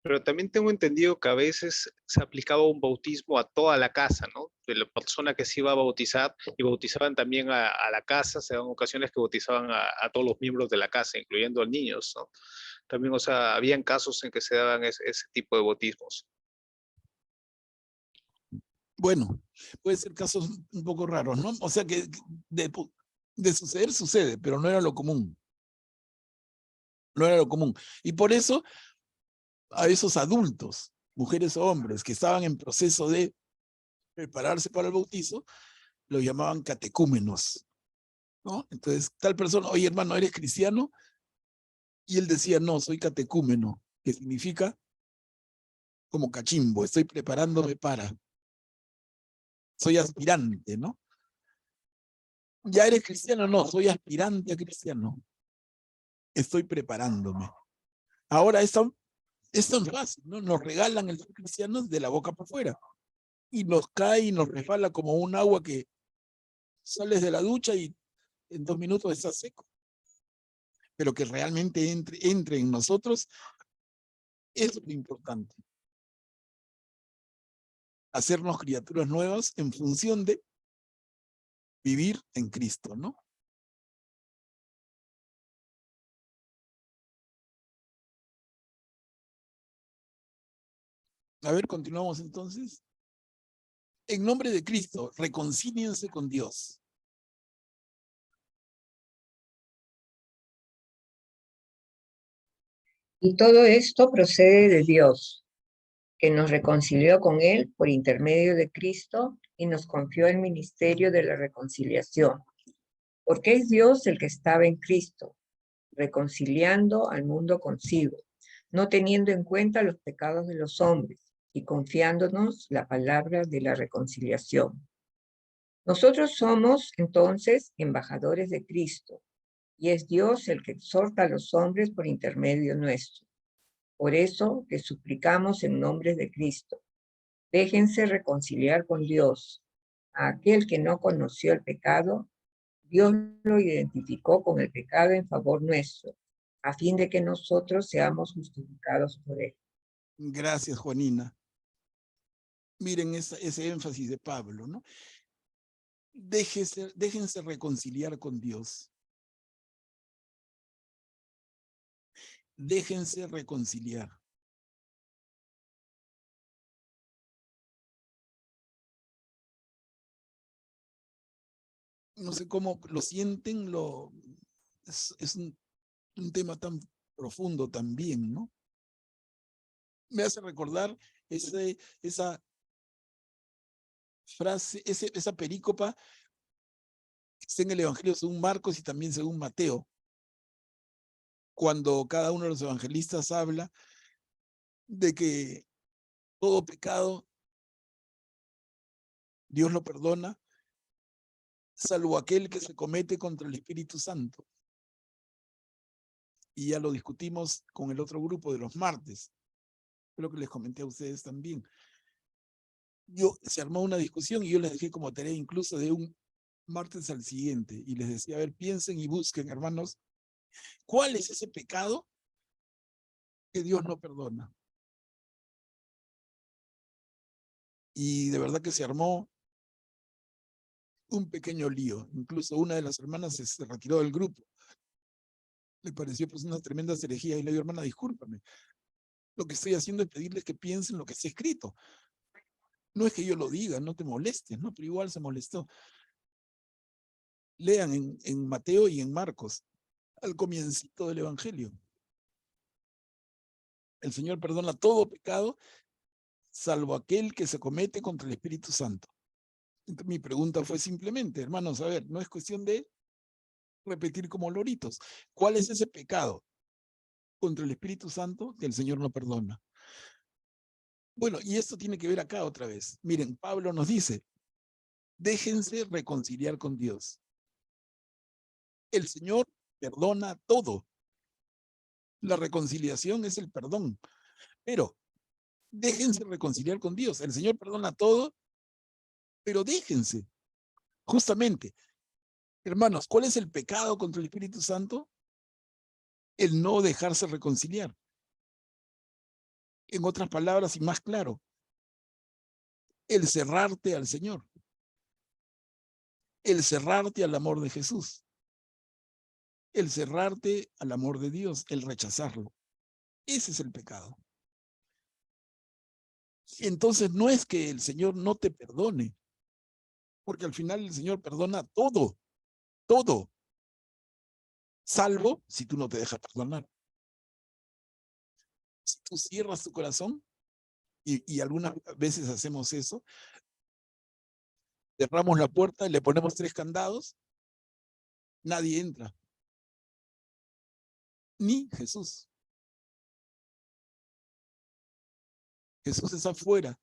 Pero también tengo entendido que a veces se aplicaba un bautismo a toda la casa, ¿no? De la persona que se iba a bautizar y bautizaban también a la casa, se dan ocasiones que bautizaban a todos los miembros de la casa, incluyendo a niños, ¿no? También, o sea, habían casos en que se daban ese tipo de bautismos. Bueno, puede ser casos un poco raros, ¿no? O sea que de suceder, sucede, pero no era lo común. No era lo común. Y por eso a esos adultos, mujeres o hombres, que estaban en proceso de prepararse para el bautizo, los llamaban catecúmenos, ¿no? Entonces, tal persona, oye hermano, ¿eres cristiano? Y él decía, no, soy catecúmeno, que significa como cachimbo, estoy preparándome para, soy aspirante, ¿no? ¿Ya eres cristiano? No, soy aspirante a cristiano, estoy preparándome. Ahora es tan fácil, ¿no? Nos regalan el ser cristianos de la boca para afuera y nos cae y nos resbala como un agua que sales de la ducha y en 2 minutos estás seco. Pero que realmente entre en nosotros es lo importante. Hacernos criaturas nuevas en función de vivir en Cristo, ¿no? A ver, continuamos entonces. En nombre de Cristo, reconcíliense con Dios. Y todo esto procede de Dios, que nos reconcilió con Él por intermedio de Cristo y nos confió el ministerio de la reconciliación. Porque es Dios el que estaba en Cristo, reconciliando al mundo consigo, no teniendo en cuenta los pecados de los hombres y confiándonos la palabra de la reconciliación. Nosotros somos entonces embajadores de Cristo, y es Dios el que exhorta a los hombres por intermedio nuestro. Por eso les suplicamos en nombre de Cristo, déjense reconciliar con Dios. A aquel que no conoció el pecado, Dios lo identificó con el pecado en favor nuestro, a fin de que nosotros seamos justificados por él. Gracias, Juanina. Miren ese énfasis de Pablo, ¿no? Déjense reconciliar con Dios. Déjense reconciliar. No sé cómo lo sienten, es un tema tan profundo también, ¿no? Me hace recordar esa frase, esa perícopa que está en el Evangelio según Marcos y también según Mateo, cuando cada uno de los evangelistas habla de que todo pecado Dios lo perdona, salvo aquel que se comete contra el Espíritu Santo. Y ya lo discutimos con el otro grupo de los martes, creo que les comenté a ustedes también. Se armó una discusión y yo les dejé como tarea incluso de un martes al siguiente, y les decía, a ver, piensen y busquen, hermanos, ¿cuál es ese pecado que Dios no perdona? Y de verdad que se armó un pequeño lío. Incluso una de las hermanas se retiró del grupo. Le pareció pues una tremenda herejía y le dijo, hermana, discúlpame. Lo que estoy haciendo es pedirles que piensen lo que está escrito. No es que yo lo diga, no te molestes, ¿no? Pero igual se molestó. Lean en Mateo y en Marcos, al comiencito del Evangelio. El Señor perdona todo pecado, salvo aquel que se comete contra el Espíritu Santo. Entonces, mi pregunta fue simplemente, hermanos, a ver, no es cuestión de repetir como loritos. ¿Cuál es ese pecado contra el Espíritu Santo que el Señor no perdona? Bueno, y esto tiene que ver acá otra vez. Miren, Pablo nos dice, déjense reconciliar con Dios. El Señor perdona todo. La reconciliación es el perdón. Pero déjense reconciliar con Dios. El Señor perdona todo, pero déjense. Justamente, hermanos, ¿cuál es el pecado contra el Espíritu Santo? El no dejarse reconciliar. En otras palabras y más claro, el cerrarte al Señor. El cerrarte al amor de Jesús. El cerrarte al amor de Dios, el rechazarlo. Ese es el pecado. Entonces no es que el Señor no te perdone, porque al final el Señor perdona todo, todo, salvo si tú no te dejas perdonar. Si tú cierras tu corazón, y algunas veces hacemos eso, cerramos la puerta y le ponemos 3 candados, nadie entra. Ni Jesús. Jesús está afuera.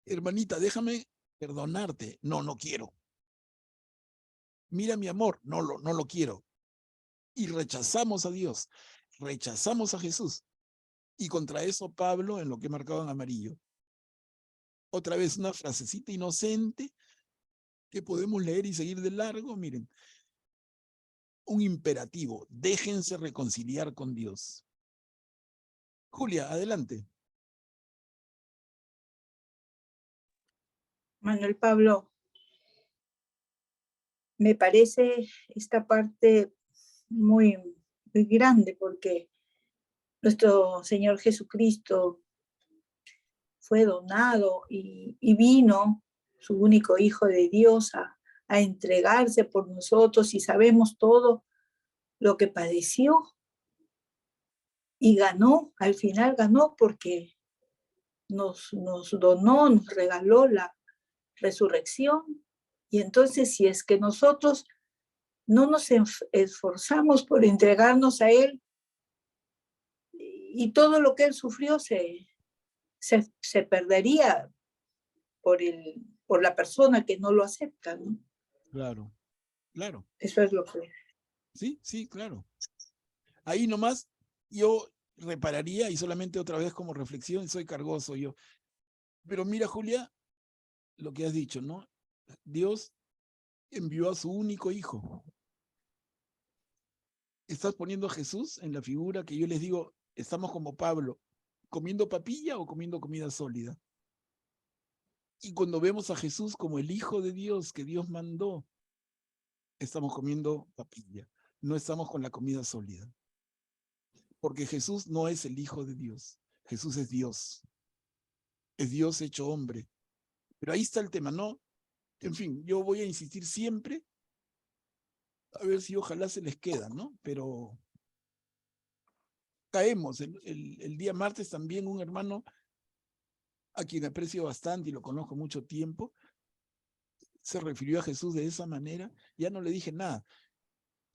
Hermanita, déjame perdonarte. No, no quiero. Mira mi amor. No lo quiero. Y rechazamos a Dios. Rechazamos a Jesús. Y contra eso Pablo, en lo que he marcado en amarillo. Otra vez una frasecita inocente que podemos leer y seguir de largo. Miren. Un imperativo. Déjense reconciliar con Dios. Julia, adelante. Manuel Pablo, me parece esta parte muy, muy grande porque nuestro Señor Jesucristo fue donado y vino, su único Hijo de Dios, a entregarse por nosotros, y sabemos todo lo que padeció, y ganó, al final ganó porque nos donó, nos regaló la resurrección. Y entonces, si es que nosotros no nos esforzamos por entregarnos a Él, y todo lo que Él sufrió se perdería por la persona que no lo acepta, ¿no? Claro, claro. Eso es lo que... Sí, sí, claro. Ahí nomás yo repararía, y solamente otra vez como reflexión, soy cargoso yo. Pero mira, Julia, lo que has dicho, ¿no? Dios envió a su único hijo. Estás poniendo a Jesús en la figura que yo les digo, estamos como Pablo, comiendo papilla o comiendo comida sólida. Y cuando vemos a Jesús como el Hijo de Dios que Dios mandó, estamos comiendo papilla, no estamos con la comida sólida. Porque Jesús no es el Hijo de Dios, Jesús es Dios hecho hombre. Pero ahí está el tema, ¿no? En fin, yo voy a insistir siempre, a ver si ojalá se les queda, ¿no? Pero caemos. El día martes también un hermano, a quien aprecio bastante y lo conozco mucho tiempo, se refirió a Jesús de esa manera. Ya no le dije nada.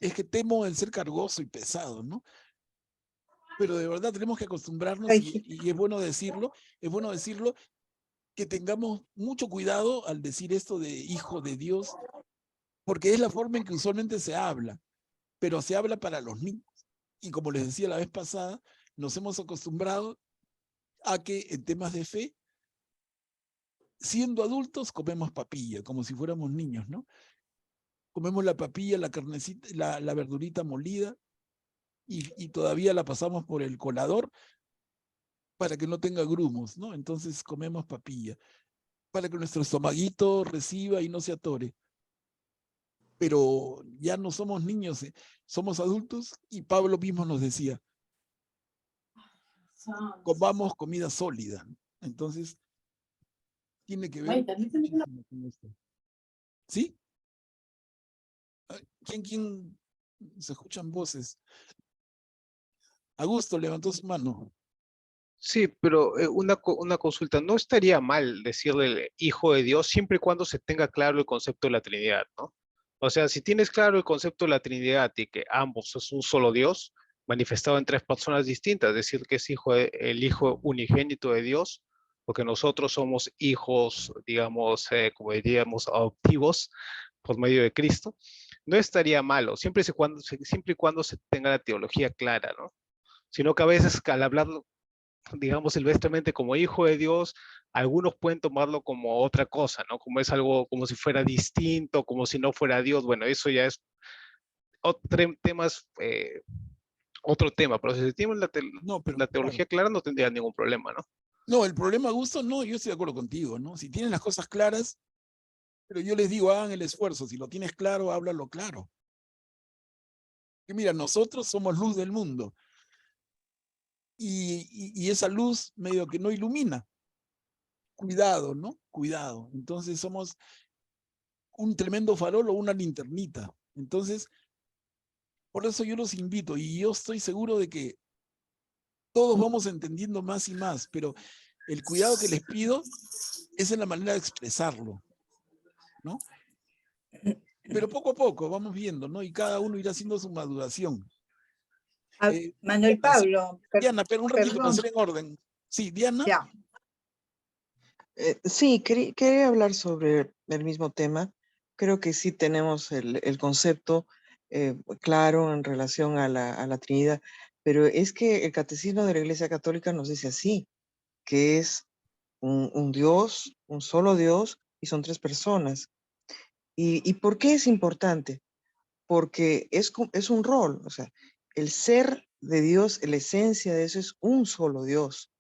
Es que temo el ser cargoso y pesado, ¿no? Pero de verdad tenemos que acostumbrarnos, y es bueno decirlo, que tengamos mucho cuidado al decir esto de Hijo de Dios, porque es la forma en que usualmente se habla, pero se habla para los niños. Y como les decía la vez pasada, nos hemos acostumbrado a que en temas de fe, siendo adultos, comemos papilla, como si fuéramos niños, ¿no? Comemos la papilla, la carnecita, la verdurita molida, y todavía la pasamos por el colador para que no tenga grumos, ¿no? Entonces comemos papilla, para que nuestro estomaguito reciba y no se atore. Pero ya no somos niños, somos adultos, y Pablo mismo nos decía, comamos comida sólida. Entonces, tiene que ver muchísimo con esto. ¿Sí? ¿Quién? Se escuchan voces. Augusto levantó su mano. Sí, pero una consulta, no estaría mal decirle Hijo de Dios siempre y cuando se tenga claro el concepto de la Trinidad, ¿no? O sea, si tienes claro el concepto de la Trinidad y que ambos es un solo Dios, manifestado en tres personas distintas, decir que es el Hijo unigénito de Dios, porque nosotros somos hijos, digamos, como diríamos, adoptivos por medio de Cristo, no estaría malo, siempre y cuando se tenga la teología clara, ¿no? Sino que a veces al hablarlo, digamos, silvestremente como Hijo de Dios, algunos pueden tomarlo como otra cosa, ¿no? Como es algo, como si fuera distinto, como si no fuera Dios. Bueno, eso ya es otro tema, pero si se tiene la teología clara no tendría ningún problema, ¿no? No, el problema, Augusto, no, yo estoy de acuerdo contigo, ¿no? Si tienen las cosas claras, pero yo les digo, hagan el esfuerzo, si lo tienes claro, háblalo claro. Y mira, nosotros somos luz del mundo, y esa luz medio que no ilumina. Cuidado, ¿no? Cuidado. Entonces somos un tremendo farol o una linternita. Entonces, por eso yo los invito, y yo estoy seguro de que todos vamos entendiendo más y más, pero el cuidado que les pido es en la manera de expresarlo, ¿no? Pero poco a poco vamos viendo, ¿no? Y cada uno irá haciendo su maduración. Manuel Pablo. Diana, pero un ratito para hacer en orden. Sí, Diana. Ya. Sí, quería hablar sobre el mismo tema. Creo que sí tenemos el concepto claro en relación a la Trinidad, pero es que el Catecismo de la Iglesia Católica nos dice así, que es un Dios, un solo Dios, y son tres personas. ¿Y por qué es importante? Porque es un rol, o sea, el ser de Dios, la esencia de eso es un solo Dios,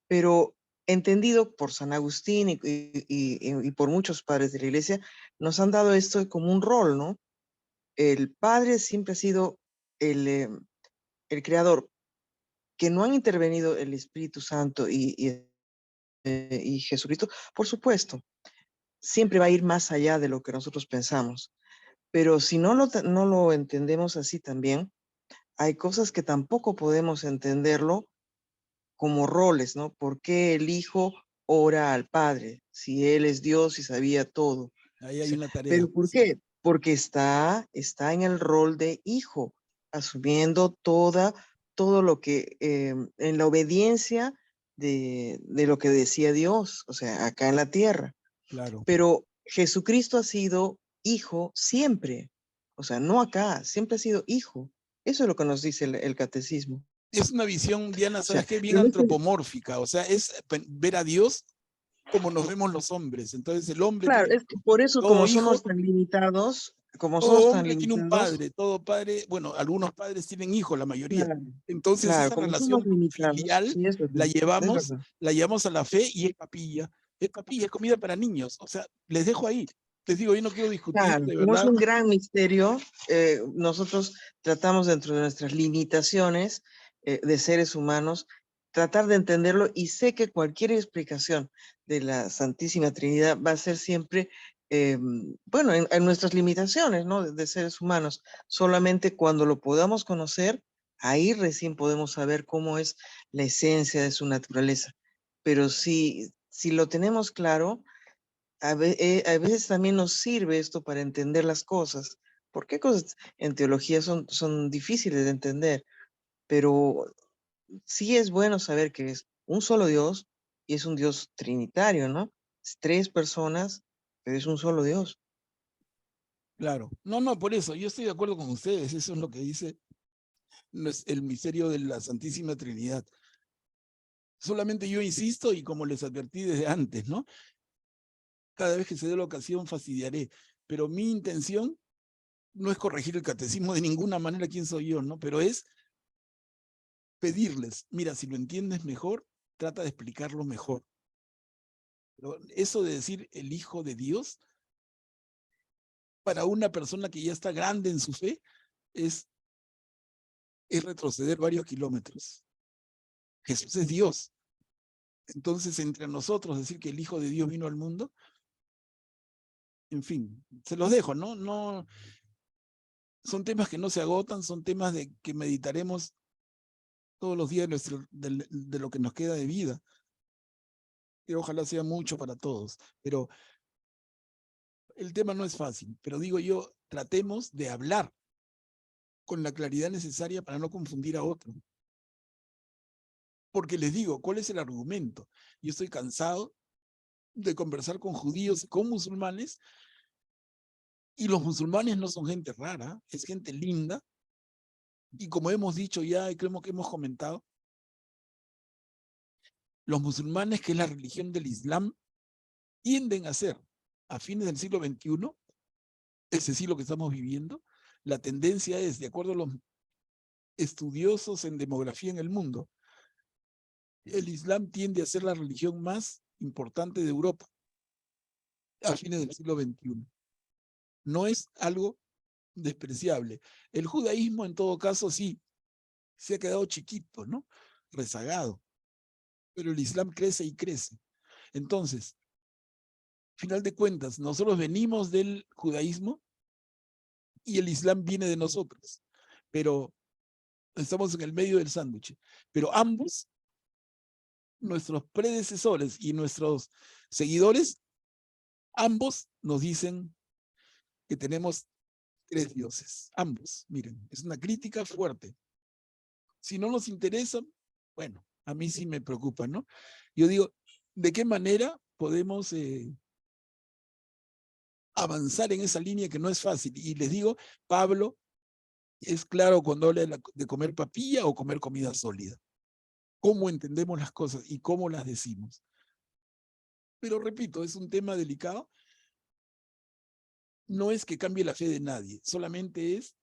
pero entendido por San Agustín y por muchos padres de la Iglesia, nos han dado esto como un rol, ¿no? El Padre siempre ha sido el Creador, que no han intervenido el Espíritu Santo y Jesucristo, por supuesto, siempre va a ir más allá de lo que nosotros pensamos. Pero si no lo entendemos así también, hay cosas que tampoco podemos entenderlo como roles, ¿no? ¿Por qué el Hijo ora al Padre si Él es Dios y sabía todo? Ahí hay una tarea. ¿Pero por qué? Porque está en el rol de hijo, asumiendo todo lo que, en la obediencia de lo que decía Dios, o sea, acá en la tierra. Claro. Pero Jesucristo ha sido hijo siempre, o sea, no acá, siempre ha sido hijo. Eso es lo que nos dice el catecismo. Es una visión, Diana, ¿sabes O sea, qué? Bien antropomórfica, o sea, es ver a Dios como nos vemos los hombres. Entonces el hombre Claro, tiene, es que por eso, todo como hijo, somos tan limitados, todo hombre tiene un padre, todo padre, bueno, algunos padres tienen hijos, la mayoría. claro, Entonces claro, esa como somos relación limitados, filial sí, es verdad, es verdad. la llevamos a la fe y es papilla, es comida para niños. O sea, les dejo ahí. Les digo, yo no quiero discutir, Claro, de como es verdad. un gran misterio, nosotros tratamos dentro de nuestras limitaciones de seres humanos, tratar de entenderlo, y sé que cualquier explicación de la Santísima Trinidad va a ser siempre, bueno, en nuestras limitaciones, ¿no? De seres humanos. Solamente cuando lo podamos conocer, ahí recién podemos saber cómo es la esencia de su naturaleza. Pero si lo tenemos claro, a veces también nos sirve esto para entender las cosas, porque hay cosas en teología son difíciles de entender, pero sí es bueno saber que es un solo Dios y es un Dios trinitario, ¿no? Es 3 personas, pero es un solo Dios. Claro. No, no, por eso, yo estoy de acuerdo con ustedes. Eso es lo que dice el misterio de la Santísima Trinidad. Solamente yo insisto, y como les advertí desde antes, ¿no? Cada vez que se dé la ocasión fastidiaré, pero mi intención no es corregir el catecismo de ninguna manera, quién soy yo, ¿no? Pero es pedirles, mira, si lo entiendes mejor, trata de explicarlo mejor. Pero eso de decir el Hijo de Dios, para una persona que ya está grande en su fe, es retroceder varios kilómetros. Jesús es Dios. Entonces, entre nosotros decir que el Hijo de Dios vino al mundo, en fin, se los dejo, ¿no? No, son temas que no se agotan, son temas de que meditaremos todos los días de lo que nos queda de vida. Y ojalá sea mucho para todos. Pero el tema no es fácil. Pero digo yo, tratemos de hablar con la claridad necesaria para no confundir a otro. Porque les digo, ¿cuál es el argumento? Yo estoy cansado de conversar con judíos y con musulmanes, y los musulmanes no son gente rara, es gente linda, y como hemos dicho ya y creo que hemos comentado, los musulmanes, que es la religión del Islam, tienden a ser, a fines del siglo XXI, ese siglo que estamos viviendo, la tendencia es, de acuerdo a los estudiosos en demografía en el mundo, el Islam tiende a ser la religión más importante de Europa a fines del siglo XXI. No es algo despreciable. El judaísmo, en todo caso, sí, se ha quedado chiquito, ¿no? Rezagado. Pero el Islam crece y crece. Entonces, final de cuentas, nosotros venimos del judaísmo y el Islam viene de nosotros. Pero estamos en el medio del sándwich. Pero ambos, nuestros predecesores y nuestros seguidores, ambos nos dicen que tenemos 3 dioses. Ambos, miren, es una crítica fuerte. Si no nos interesa, bueno, a mí sí me preocupa, ¿no? Yo digo, ¿de qué manera podemos avanzar en esa línea que no es fácil? Y les digo, Pablo es claro cuando habla de comer papilla o comer comida sólida. Cómo entendemos las cosas y cómo las decimos. Pero repito, es un tema delicado. No es que cambie la fe de nadie, solamente es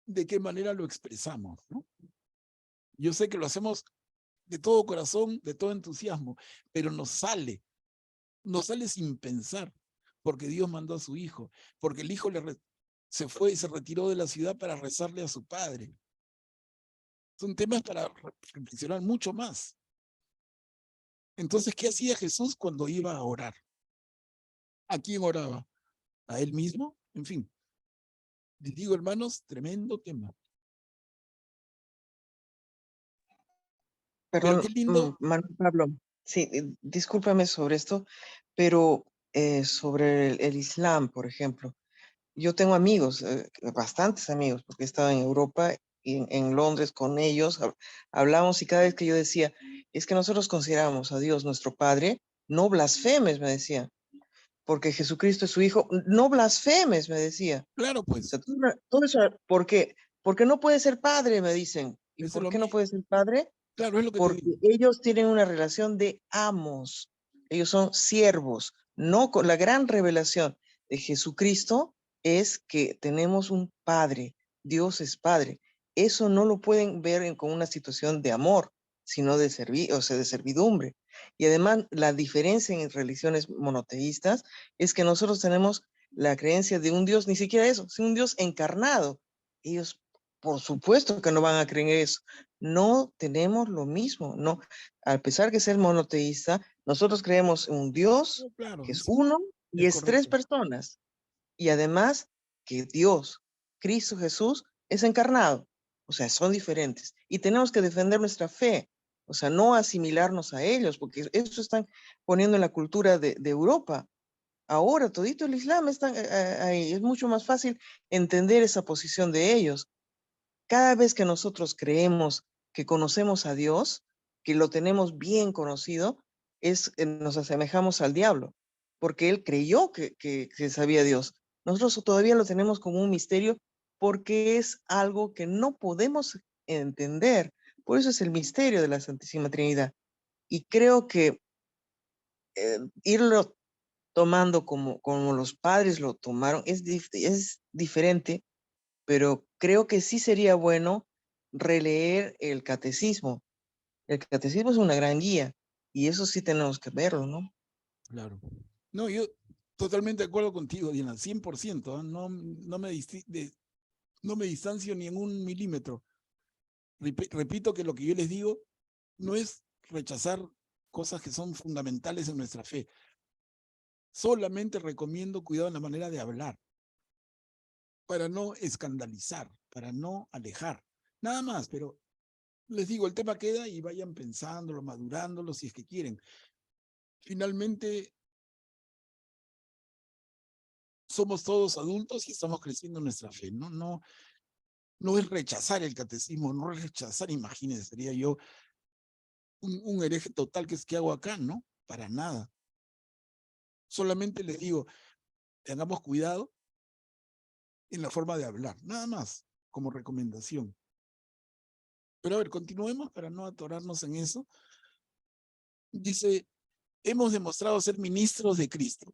de qué manera lo expresamos, ¿no? Yo sé que lo hacemos de todo corazón, de todo entusiasmo, pero nos sale sin pensar, porque Dios mandó a su hijo, porque el hijo se fue y se retiró de la ciudad para rezarle a su padre. Son temas para reflexionar mucho más. Entonces, ¿qué hacía Jesús cuando iba a orar? ¿A quién oraba? ¿A él mismo? En fin. Les digo, hermanos, tremendo tema. Pero qué Perdón, lindo. Pablo, sí, discúlpame sobre esto, pero sobre el Islam, por ejemplo, yo tengo amigos, bastantes amigos, porque he estado en Europa y en Londres con ellos, hablamos, y cada vez que yo decía, es que nosotros consideramos a Dios nuestro Padre, no blasfemes, me decía, porque Jesucristo es su Hijo, no blasfemes, me decía. Claro, O pues. sea, todo eso, porque no puede ser padre, me dicen. ¿Y Es por lo qué no mismo. puede ser padre? Claro, es lo que te Porque digo. ellos tienen una relación de amos. ellos son siervos. No, con la gran revelación de Jesucristo es que tenemos un Padre, Dios es Padre. Eso no lo pueden ver con una situación de amor, sino de de servidumbre. Y además, la diferencia en religiones monoteístas es que nosotros tenemos la creencia de un Dios, ni siquiera eso, sino un Dios encarnado. Ellos, por supuesto que no van a creer eso. No tenemos lo mismo, no. A pesar de ser monoteísta, nosotros creemos en un Dios No, claro, que es sí, uno y es es tres correcto. personas. Y además que Dios, Cristo Jesús, es encarnado. O sea, son diferentes. Y tenemos que defender nuestra fe. O sea, no asimilarnos a ellos, porque eso están poniendo en la cultura de Europa. Ahora todito el Islam está ahí. Es mucho más fácil entender esa posición de ellos. Cada vez que nosotros creemos que conocemos a Dios, que lo tenemos bien conocido, nos asemejamos al diablo, porque él creyó que sabía Dios. Nosotros todavía lo tenemos como un misterio porque es algo que no podemos entender. Por eso es el misterio de la Santísima Trinidad. Y creo que irlo tomando como los padres lo tomaron es diferente, pero creo que sí sería bueno releer el catecismo. El catecismo es una gran guía y eso sí tenemos que verlo, ¿no? Claro. No, yo totalmente de acuerdo contigo, Diana, 100%. ¿Ah? No, no me distancio ni en un milímetro. Repito que lo que yo les digo no es rechazar cosas que son fundamentales en nuestra fe. Solamente recomiendo cuidado en la manera de hablar, para no escandalizar, para no alejar. Nada más, pero les digo, el tema queda y vayan pensándolo, madurándolo si es que quieren. Finalmente, somos todos adultos y estamos creciendo en nuestra fe. No es rechazar el catecismo, no es rechazar, imagínense, sería yo un hereje total, que es que hago acá, ¿no? Para nada. Solamente les digo, tengamos cuidado en la forma de hablar, nada más, como recomendación. Pero a ver, continuemos para no atorarnos en eso. Dice, hemos demostrado ser ministros de Cristo.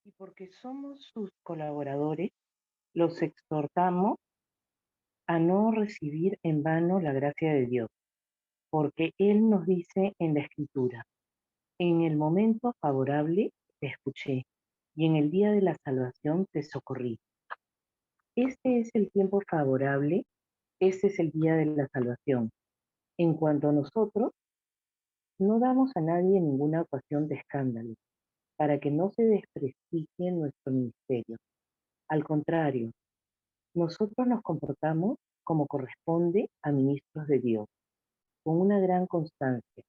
Y porque somos sus colaboradores, los exhortamos a no recibir en vano la gracia de Dios, porque Él nos dice en la Escritura, en el momento favorable te escuché, y en el día de la salvación te socorrí. Este es el tiempo favorable, este es el día de la salvación. En cuanto a nosotros, no damos a nadie ninguna ocasión de escándalo, para que no se desprestigie nuestro ministerio. Al contrario, nosotros nos comportamos como corresponde a ministros de Dios, con una gran constancia,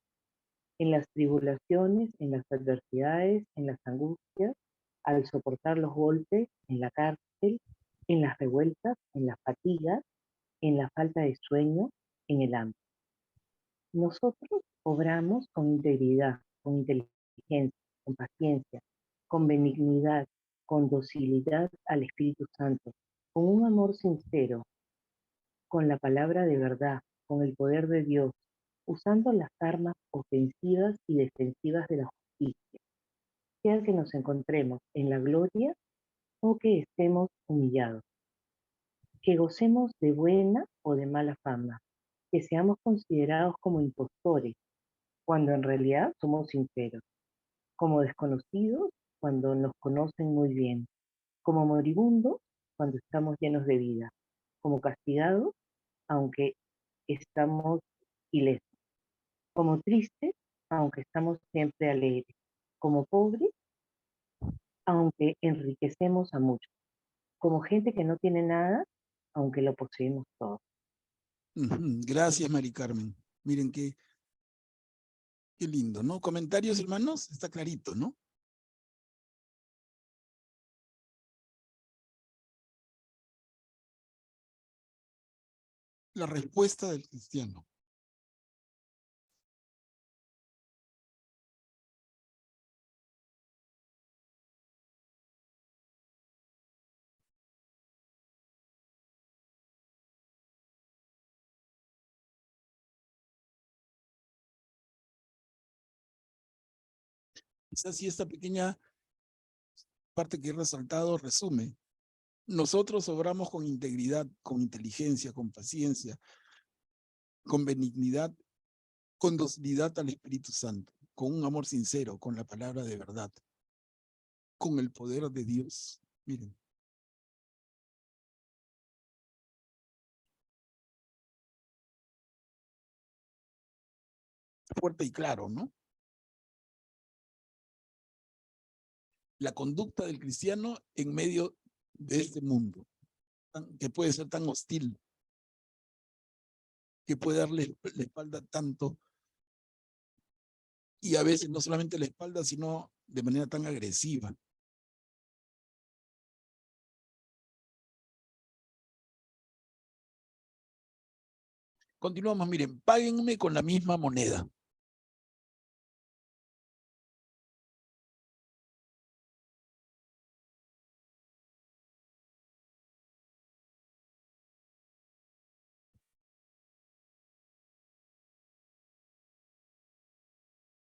en las tribulaciones, en las adversidades, en las angustias, al soportar los golpes, en la cárcel, en las revueltas, en las fatigas, en la falta de sueño, en el hambre. Nosotros obramos con integridad, con inteligencia, con paciencia, con benignidad, con docilidad al Espíritu Santo, con un amor sincero, con la palabra de verdad, con el poder de Dios, usando las armas ofensivas y defensivas de la justicia, sea que nos encontremos en la gloria o que estemos humillados, que gocemos de buena o de mala fama, que seamos considerados como impostores, cuando en realidad somos sinceros, como desconocidos cuando nos conocen muy bien, como moribundos cuando estamos llenos de vida, como castigados aunque estamos ilesos, como tristes aunque estamos siempre alegres, como pobres aunque enriquecemos a muchos, como gente que no tiene nada aunque lo poseemos todo. Gracias, Mari Carmen. Miren qué lindo, ¿no? ¿Comentarios, hermanos? Está clarito, ¿no? La respuesta del cristiano. Quizás si esta pequeña parte que he resaltado resume. Nosotros obramos con integridad, con inteligencia, con paciencia, con benignidad, con docilidad al Espíritu Santo, con un amor sincero, con la palabra de verdad, con el poder de Dios. Miren. Fuerte y claro, ¿no? La conducta del cristiano en medio de este mundo, que puede ser tan hostil, que puede darle la espalda tanto, y a veces no solamente la espalda, sino de manera tan agresiva. Continuamos, miren, páguenme con la misma moneda.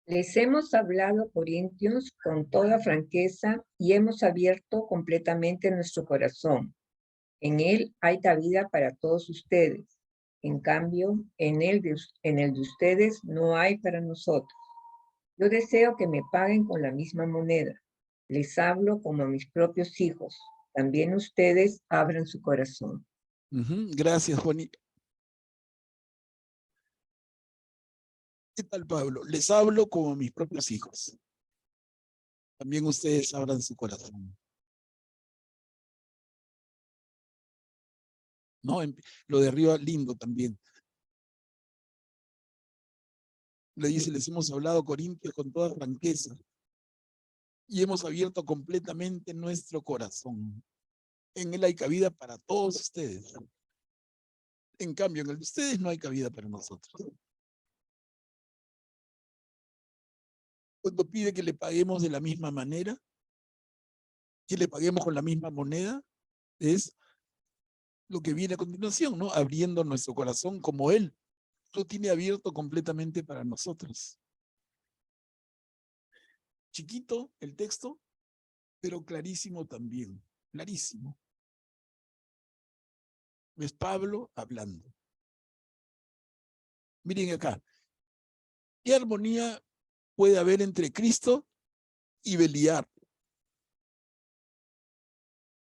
Les hemos hablado, Corintios, con toda franqueza y hemos abierto completamente nuestro corazón. En él hay cabida para todos ustedes. En cambio, en el de ustedes no hay para nosotros. Yo deseo que me paguen con la misma moneda. Les hablo como a mis propios hijos. También ustedes abran su corazón. Gracias, Juanita. ¿Qué tal, Pablo? Les hablo como a mis propios hijos. También ustedes abran su corazón. ¿No? Lo de arriba, lindo también. Le dice, les hemos hablado, Corintios, con toda franqueza. Y hemos abierto completamente nuestro corazón. En él hay cabida para todos ustedes. En cambio, en el de ustedes no hay cabida para nosotros. Cuando pide que le paguemos de la misma manera, que le paguemos con la misma moneda, es lo que viene a continuación, ¿no? Abriendo nuestro corazón como él lo tiene abierto completamente para nosotros. Chiquito el texto, pero clarísimo también, clarísimo. Es Pablo hablando. Miren acá, ¿qué armonía puede haber entre Cristo y Beliar?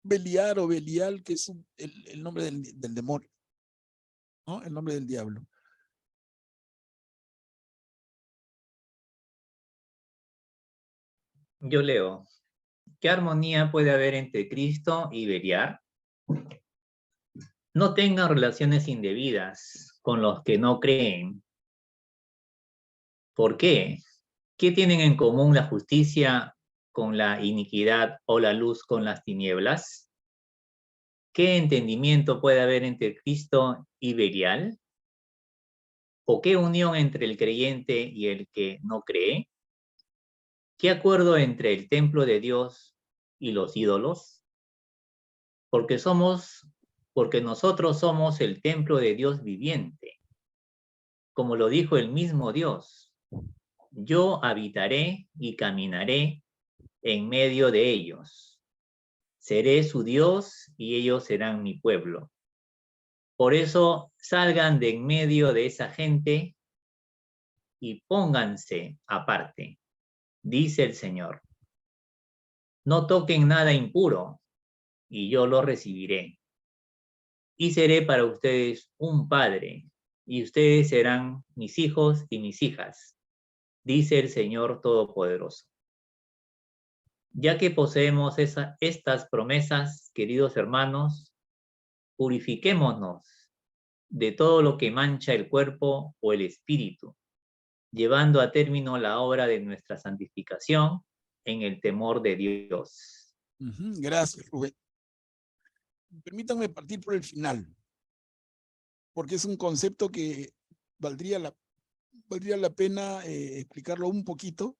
Beliar o Belial, que es el nombre del demonio, ¿no? El nombre del diablo. Yo leo, ¿qué armonía puede haber entre Cristo y Beliar? No tengan relaciones indebidas con los que no creen. ¿Por qué? ¿Qué tienen en común la justicia con la iniquidad o la luz con las tinieblas? ¿Qué entendimiento puede haber entre Cristo y Belial? ¿O qué unión entre el creyente y el que no cree? ¿Qué acuerdo entre el templo de Dios y los ídolos? Porque nosotros somos el templo de Dios viviente. Como lo dijo el mismo Dios, yo habitaré y caminaré en medio de ellos. Seré su Dios y ellos serán mi pueblo. Por eso salgan de en medio de esa gente y pónganse aparte, dice el Señor. No toquen nada impuro y yo lo recibiré. Y seré para ustedes un padre y ustedes serán mis hijos y mis hijas, dice el Señor Todopoderoso. Ya que poseemos estas promesas, queridos hermanos, purifiquémonos de todo lo que mancha el cuerpo o el espíritu, llevando a término la obra de nuestra santificación en el temor de Dios. Gracias, Rubén. Permítanme partir por el final, porque es un concepto que valdría la pena explicarlo un poquito.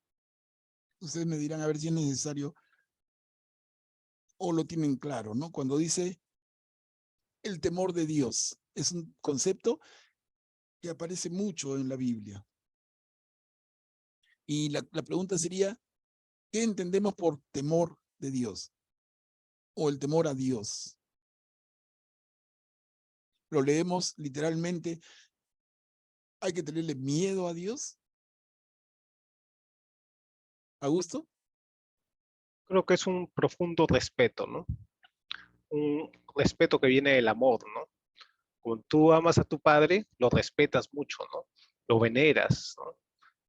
Ustedes me dirán a ver si es necesario o lo tienen claro, ¿no? Cuando dice el temor de Dios, es un concepto que aparece mucho en la Biblia. Y la pregunta sería, ¿Qué entendemos por temor de Dios? O el temor a Dios. Lo leemos literalmente. ¿Hay que tenerle miedo a Dios? ¿Augusto? Creo que es un profundo respeto, ¿no? Un respeto que viene del amor, ¿no? Cuando tú amas a tu padre, lo respetas mucho, ¿no? Lo veneras, ¿no?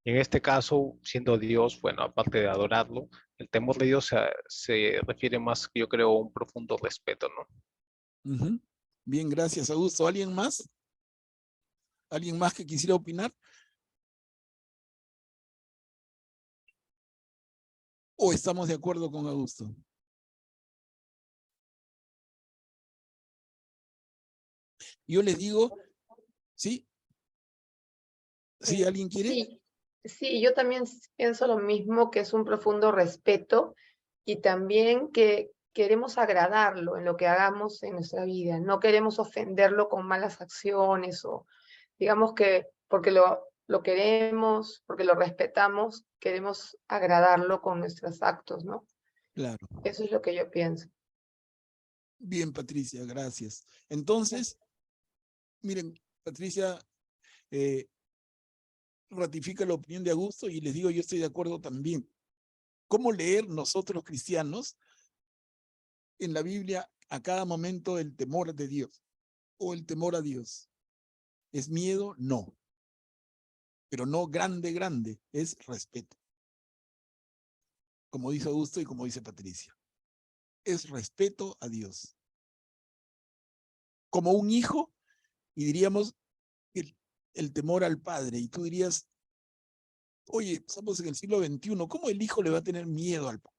Y en este caso, siendo Dios, bueno, aparte de adorarlo, el temor de Dios se refiere más, yo creo, a un profundo respeto, ¿no? Uh-huh. Bien, gracias, Augusto. ¿Alguien más? ¿Alguien más que quisiera opinar? ¿O estamos de acuerdo con Augusto? Yo les digo, ¿sí? ¿Sí? ¿Alguien quiere? Sí, sí, yo también pienso lo mismo, que es un profundo respeto y también que queremos agradarlo en lo que hagamos en nuestra vida. No queremos ofenderlo con malas acciones o digamos que porque lo queremos, porque lo respetamos, queremos agradarlo con nuestros actos, ¿no? Claro. Eso es lo que yo pienso. Bien, Patricia, gracias. Entonces, miren, Patricia ratifica la opinión de Augusto y les digo, yo estoy de acuerdo también. ¿Cómo leer nosotros cristianos en la Biblia a cada momento el temor de Dios o el temor a Dios? ¿Es miedo? No. Pero no grande, grande, es respeto. Como dice Augusto y como dice Patricia. Es respeto a Dios. Como un hijo, y diríamos el temor al padre. Y tú dirías, oye, estamos en el siglo XXI, ¿cómo el hijo le va a tener miedo al padre?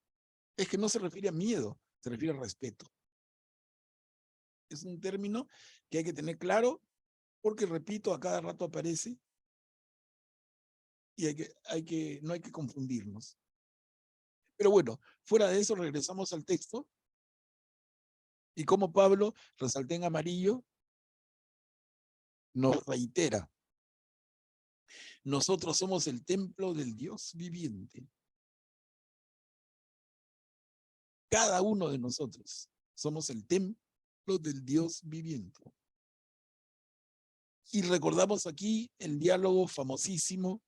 Es que no se refiere a miedo, se refiere a respeto. Es un término que hay que tener claro porque, repito, a cada rato aparece y no hay que confundirnos. Pero bueno, fuera de eso regresamos al texto y como Pablo, resalté en amarillo, nos reitera. Nosotros somos el templo del Dios viviente. Cada uno de nosotros somos el templo del Dios viviente. Y recordamos aquí el diálogo famosísimo,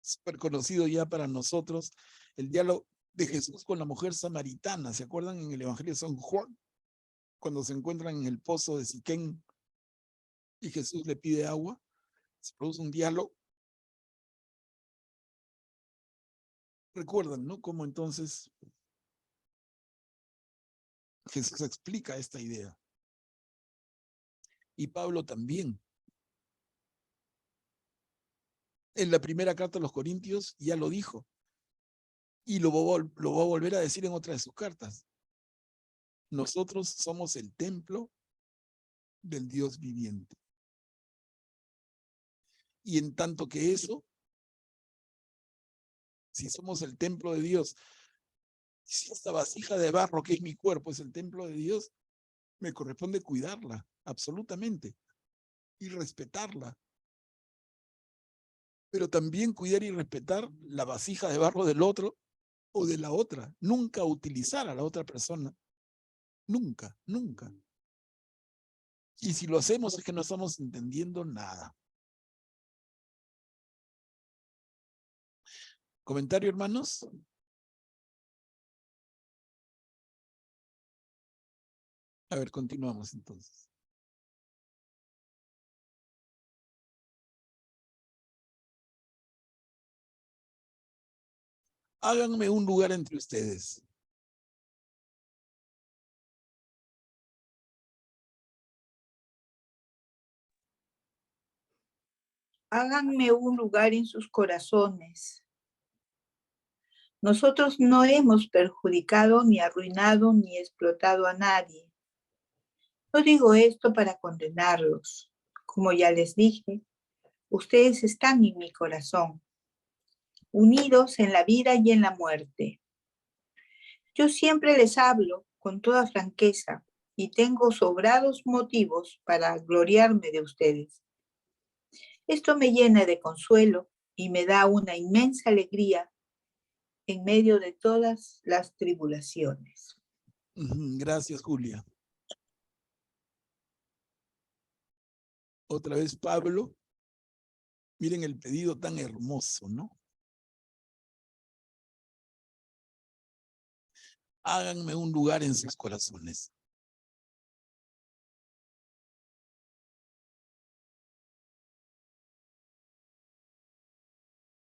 súper conocido ya para nosotros, el diálogo de Jesús con la mujer samaritana. ¿Se acuerdan en el Evangelio de San Juan? Cuando se encuentran en el pozo de Siquén y Jesús le pide agua, se produce un diálogo. Recuerdan, ¿no? Cómo entonces Jesús explica esta idea. Y Pablo también. En la primera carta a los Corintios ya lo dijo. Y lo va a volver a decir en otra de sus cartas. Nosotros somos el templo del Dios viviente. Y en tanto que eso, si somos el templo de Dios, si esta vasija de barro que es mi cuerpo es el templo de Dios, me corresponde cuidarla, absolutamente, y respetarla. Pero también cuidar y respetar la vasija de barro del otro o de la otra. Nunca utilizar a la otra persona. Nunca, nunca. Y si lo hacemos es que no estamos entendiendo nada. ¿Comentario, hermanos? A ver, continuamos entonces. Háganme un lugar entre ustedes. Háganme un lugar en sus corazones. Nosotros no hemos perjudicado, ni arruinado, ni explotado a nadie. No digo esto para condenarlos. Como ya les dije, ustedes están en mi corazón, unidos en la vida y en la muerte. Yo siempre les hablo con toda franqueza y tengo sobrados motivos para gloriarme de ustedes. Esto me llena de consuelo y me da una inmensa alegría en medio de todas las tribulaciones. Gracias, Julia. Otra vez Pablo. Miren el pedido tan hermoso, ¿no? Háganme un lugar en sus corazones.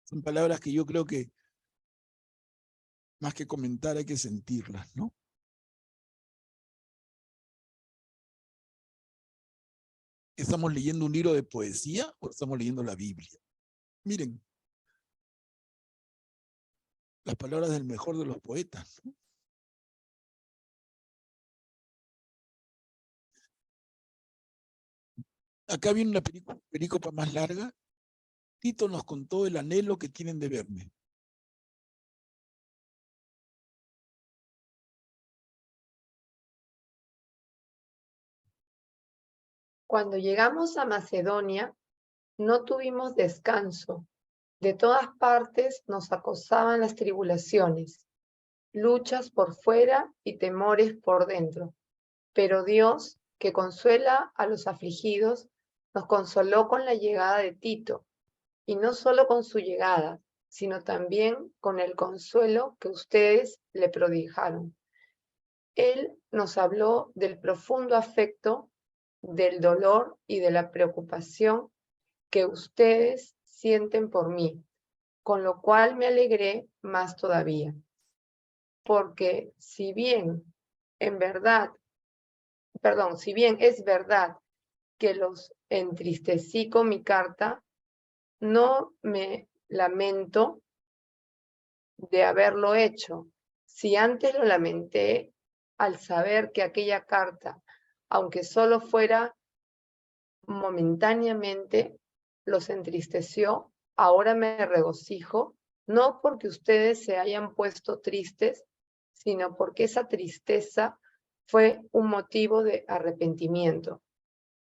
Son palabras que yo creo que más que comentar hay que sentirlas, ¿no? ¿Estamos leyendo un libro de poesía o estamos leyendo la Biblia? Miren, las palabras del mejor de los poetas, ¿no? Acá viene una perícopa más larga. Tito nos contó el anhelo que tienen de verme. Cuando llegamos a Macedonia, no tuvimos descanso. De todas partes nos acosaban las tribulaciones, luchas por fuera y temores por dentro. Pero Dios, que consuela a los afligidos, nos consoló con la llegada de Tito, y no solo con su llegada, sino también con el consuelo que ustedes le prodigaron. Él nos habló del profundo afecto, del dolor y de la preocupación que ustedes sienten por mí, con lo cual me alegré más todavía. Porque si bien es verdad que los entristecí con mi carta, no me lamento de haberlo hecho. Si antes lo lamenté al saber que aquella carta, aunque solo fuera momentáneamente, los entristeció, ahora me regocijo, no porque ustedes se hayan puesto tristes, sino porque esa tristeza fue un motivo de arrepentimiento.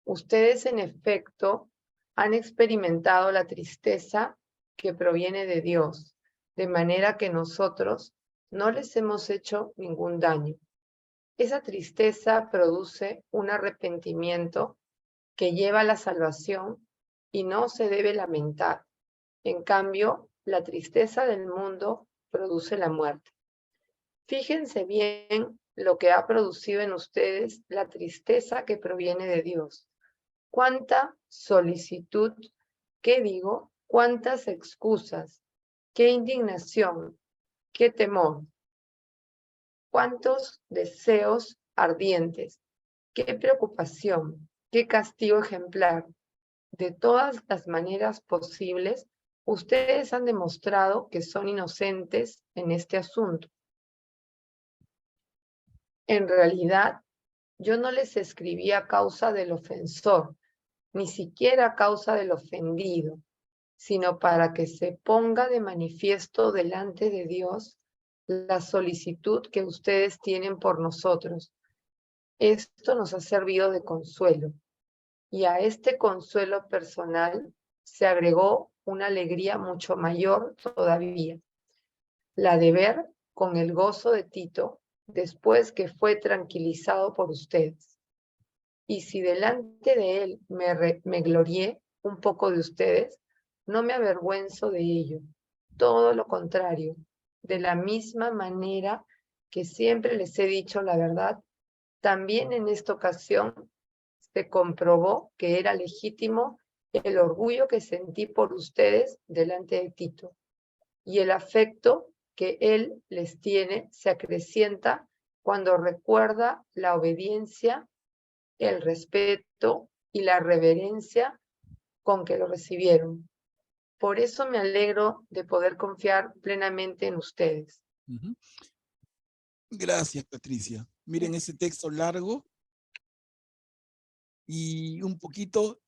Ustedes, en efecto, han experimentado la tristeza que proviene de Dios, de manera que nosotros no les hemos hecho ningún daño. Esa tristeza produce un arrepentimiento que lleva a la salvación y no se debe lamentar. En cambio, la tristeza del mundo produce la muerte. Fíjense bien lo que ha producido en ustedes la tristeza que proviene de Dios. Cuánta solicitud, cuántas excusas, qué indignación, qué temor, cuántos deseos ardientes, qué preocupación, qué castigo ejemplar. De todas las maneras posibles, ustedes han demostrado que son inocentes en este asunto. En realidad, yo no les escribí a causa del ofensor, ni siquiera a causa del ofendido, sino para que se ponga de manifiesto delante de Dios la solicitud que ustedes tienen por nosotros. Esto nos ha servido de consuelo, y a este consuelo personal se agregó una alegría mucho mayor todavía, la de ver con el gozo de Tito después que fue tranquilizado por ustedes. Y si delante de él me glorié un poco de ustedes, no me avergüenzo de ello. Todo lo contrario, de la misma manera que siempre les he dicho la verdad, también en esta ocasión se comprobó que era legítimo el orgullo que sentí por ustedes delante de Tito, y el afecto que él les tiene se acrecienta cuando recuerda la obediencia, el respeto y la reverencia con que lo recibieron. Por eso me alegro de poder confiar plenamente en ustedes. Gracias, Patricia. Miren ese texto largo y un poquito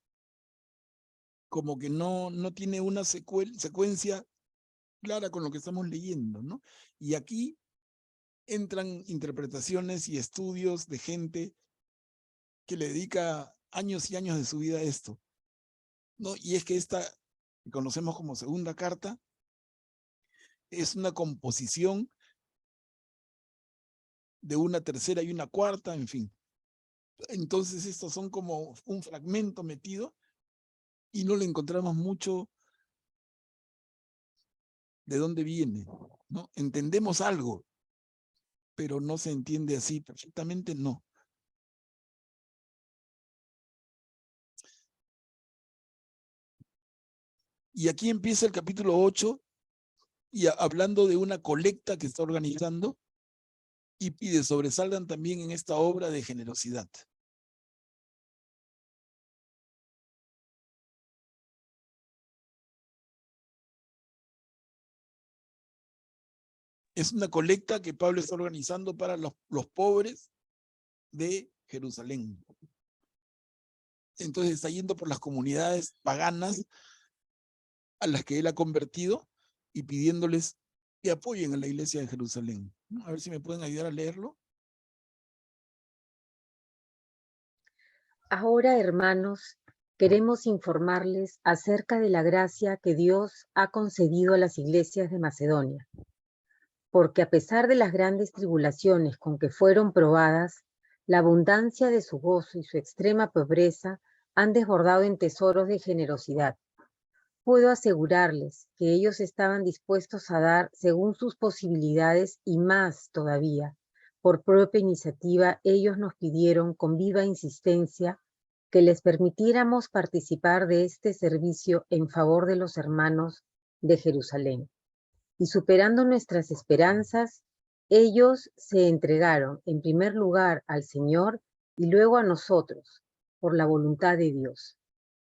como que no tiene una secuencia clara con lo que estamos leyendo, ¿no? Y aquí entran interpretaciones y estudios de gente que le dedica años y años de su vida a esto, ¿no? Y es que esta, que conocemos como segunda carta, es una composición de una tercera y una cuarta, en fin. Entonces estos son como un fragmento metido y no le encontramos mucho de dónde viene, ¿no? Entendemos algo, pero no se entiende así perfectamente, no. Y aquí empieza el capítulo 8, y hablando de una colecta que está organizando, y pide sobresalgan también en esta obra de generosidad. Es una colecta que Pablo está organizando para los pobres de Jerusalén. Entonces está yendo por las comunidades paganas a las que él ha convertido y pidiéndoles que apoyen a la iglesia de Jerusalén. A ver si me pueden ayudar a leerlo. Ahora, hermanos, queremos informarles acerca de la gracia que Dios ha concedido a las iglesias de Macedonia, porque a pesar de las grandes tribulaciones con que fueron probadas, la abundancia de su gozo y su extrema pobreza han desbordado en tesoros de generosidad. Puedo asegurarles que ellos estaban dispuestos a dar según sus posibilidades y más todavía. Por propia iniciativa, ellos nos pidieron con viva insistencia que les permitiéramos participar de este servicio en favor de los hermanos de Jerusalén. Y superando nuestras esperanzas, ellos se entregaron en primer lugar al Señor y luego a nosotros, por la voluntad de Dios.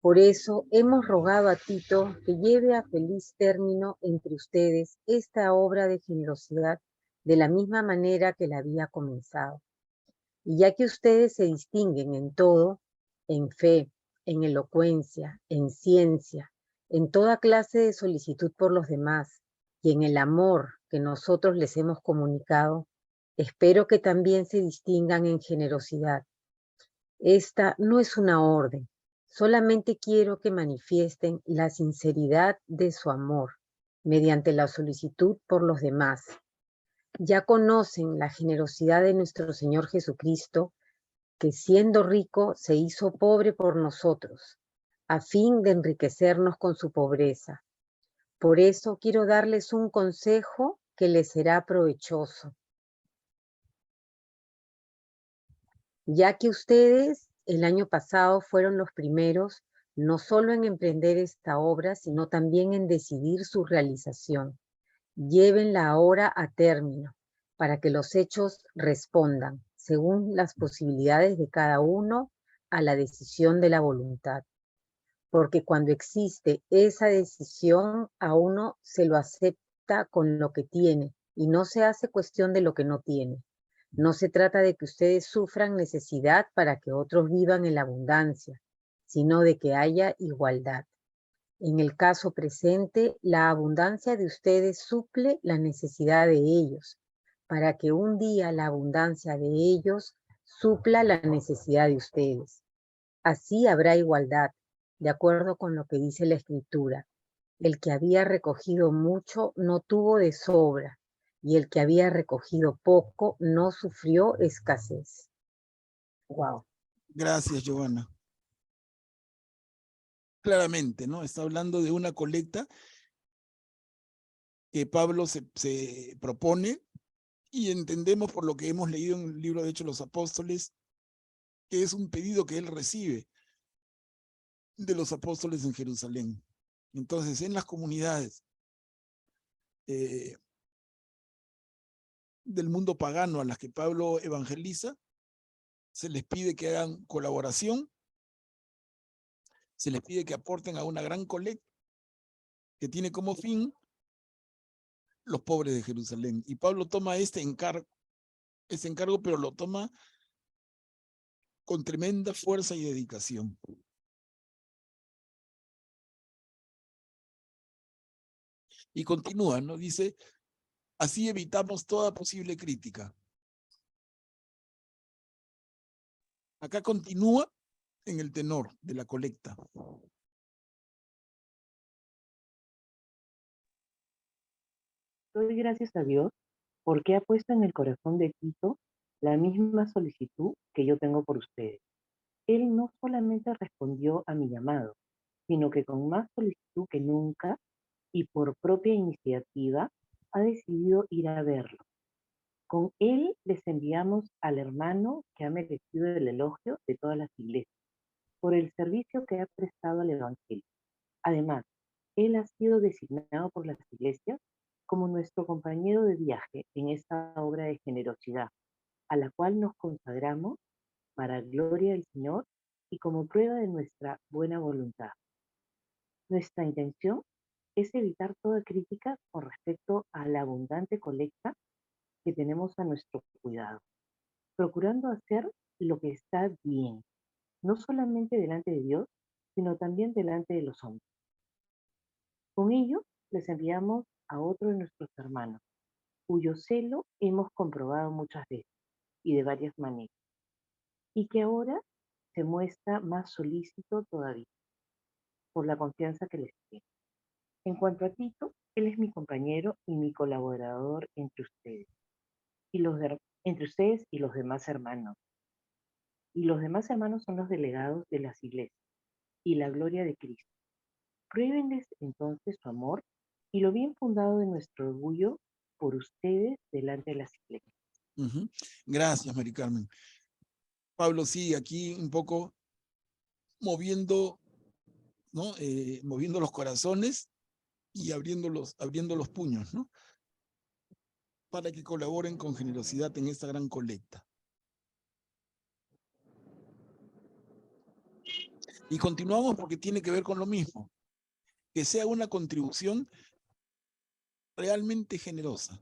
Por eso hemos rogado a Tito que lleve a feliz término entre ustedes esta obra de generosidad de la misma manera que la había comenzado. Y ya que ustedes se distinguen en todo, en fe, en elocuencia, en ciencia, en toda clase de solicitud por los demás y en el amor que nosotros les hemos comunicado, espero que también se distingan en generosidad. Esta no es una orden, solamente quiero que manifiesten la sinceridad de su amor mediante la solicitud por los demás. Ya conocen la generosidad de nuestro Señor Jesucristo, que siendo rico se hizo pobre por nosotros, a fin de enriquecernos con su pobreza. Por eso quiero darles un consejo que les será provechoso. Ya que ustedes el año pasado fueron los primeros, no solo en emprender esta obra, sino también en decidir su realización. Llévenla ahora a término, para que los hechos respondan, según las posibilidades de cada uno, a la decisión de la voluntad. Porque cuando existe esa decisión, a uno se lo acepta con lo que tiene, y no se hace cuestión de lo que no tiene. No se trata de que ustedes sufran necesidad para que otros vivan en la abundancia, sino de que haya igualdad. En el caso presente, la abundancia de ustedes suple la necesidad de ellos, para que un día la abundancia de ellos supla la necesidad de ustedes. Así habrá igualdad, de acuerdo con lo que dice la Escritura. El que había recogido mucho no tuvo de sobra, y el que había recogido poco no sufrió escasez. Wow. Gracias, Giovanna. Claramente, ¿no? Está hablando de una colecta que Pablo se propone, y entendemos por lo que hemos leído en el libro de Hechos de los Apóstoles, que es un pedido que él recibe de los apóstoles en Jerusalén. Entonces, en las comunidades del mundo pagano a las que Pablo evangeliza, se les pide que hagan colaboración, se les pide que aporten a una gran colecta que tiene como fin los pobres de Jerusalén. Y Pablo toma este encargo, pero lo toma con tremenda fuerza y dedicación. Y continúa, ¿no? Dice, así evitamos toda posible crítica. Acá continúa en el tenor de la colecta. Doy gracias a Dios porque ha puesto en el corazón de Tito la misma solicitud que yo tengo por ustedes. Él no solamente respondió a mi llamado, sino que con más solicitud que nunca y por propia iniciativa ha decidido ir a verlo. Con él les enviamos al hermano que ha merecido el elogio de todas las iglesias por el servicio que ha prestado al Evangelio. Además, él ha sido designado por las iglesias como nuestro compañero de viaje en esta obra de generosidad, a la cual nos consagramos para gloria del Señor y como prueba de nuestra buena voluntad. Nuestra intención es evitar toda crítica con respecto a la abundante colecta que tenemos a nuestro cuidado, procurando hacer lo que está bien, no solamente delante de Dios, sino también delante de los hombres. Con ello, les enviamos a otro de nuestros hermanos, cuyo celo hemos comprobado muchas veces y de varias maneras, y que ahora se muestra más solícito todavía, por la confianza que les tiene. En cuanto a Tito, él es mi compañero y mi colaborador entre ustedes y los demás hermanos. Y los demás hermanos son los delegados de las iglesias y la gloria de Cristo. Pruébenles entonces su amor y lo bien fundado de nuestro orgullo por ustedes delante de las iglesias. Gracias, Mari Carmen. Pablo sigue aquí un poco moviendo, ¿no? Moviendo los corazones y abriendo los puños, ¿no? Para que colaboren con generosidad en esta gran colecta. Y continuamos porque tiene que ver con lo mismo, que sea una contribución realmente generosa.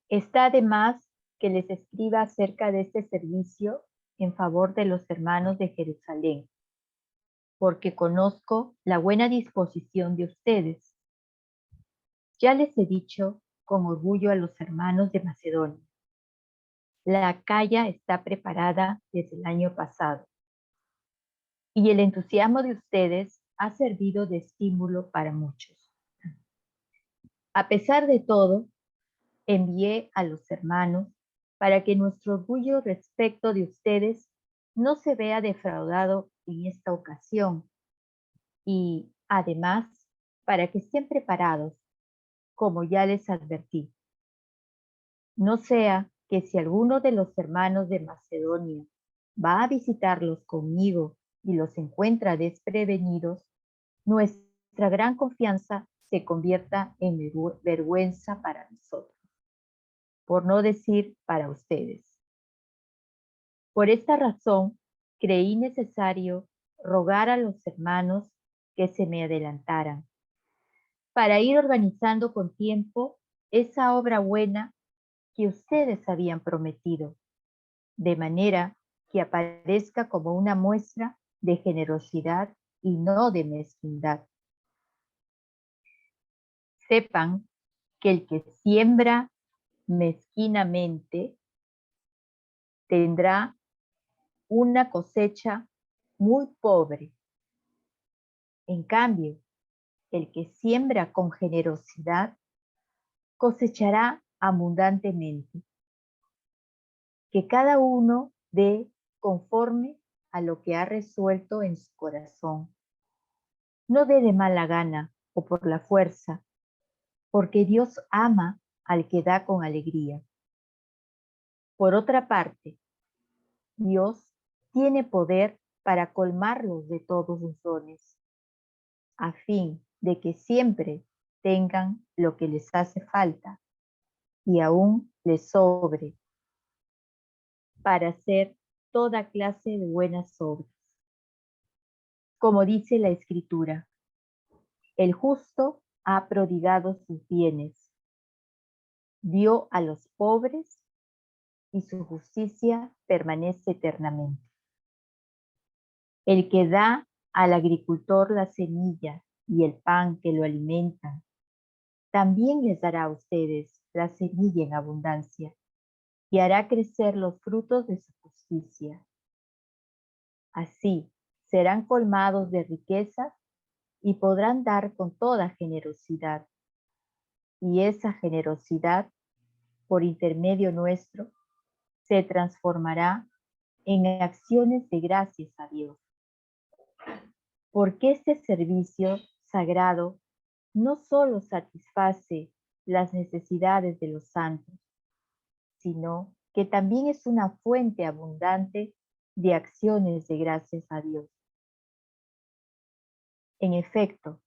Está además que les escriba acerca de este servicio en favor de los hermanos de Jerusalén, porque conozco la buena disposición de ustedes. Ya les he dicho con orgullo a los hermanos de Macedonia. La Acaya está preparada desde el año pasado, y el entusiasmo de ustedes ha servido de estímulo para muchos. A pesar de todo, envié a los hermanos para que nuestro orgullo respecto de ustedes no se vea defraudado en esta ocasión y, además, para que estén preparados, como ya les advertí. No sea que si alguno de los hermanos de Macedonia va a visitarlos conmigo y los encuentra desprevenidos, nuestra gran confianza se convierta en vergüenza para nosotros, por no decir para ustedes. Por esta razón, creí necesario rogar a los hermanos que se me adelantaran, para ir organizando con tiempo esa obra buena que ustedes habían prometido, de manera que aparezca como una muestra de generosidad y no de mezquindad. Sepan que el que siembra mezquinamente tendrá una cosecha muy pobre. En cambio, el que siembra con generosidad cosechará abundantemente. Que cada uno dé conforme a lo que ha resuelto en su corazón. No dé de mala gana o por la fuerza, porque Dios ama al que da con alegría. Por otra parte, Dios tiene poder para colmarlos de todos sus dones, a fin de que siempre tengan lo que les hace falta y aún les sobre, para hacer toda clase de buenas obras. Como dice la Escritura, el justo ha prodigado sus bienes, dio a los pobres y su justicia permanece eternamente. El que da al agricultor la semilla y el pan que lo alimentan, también les dará a ustedes la semilla en abundancia y hará crecer los frutos de su justicia. Así serán colmados de riquezas y podrán dar con toda generosidad. Y esa generosidad, por intermedio nuestro, se transformará en acciones de gracias a Dios. Porque este servicio sagrado no solo satisface las necesidades de los santos, sino que también es una fuente abundante de acciones de gracias a Dios. En efecto,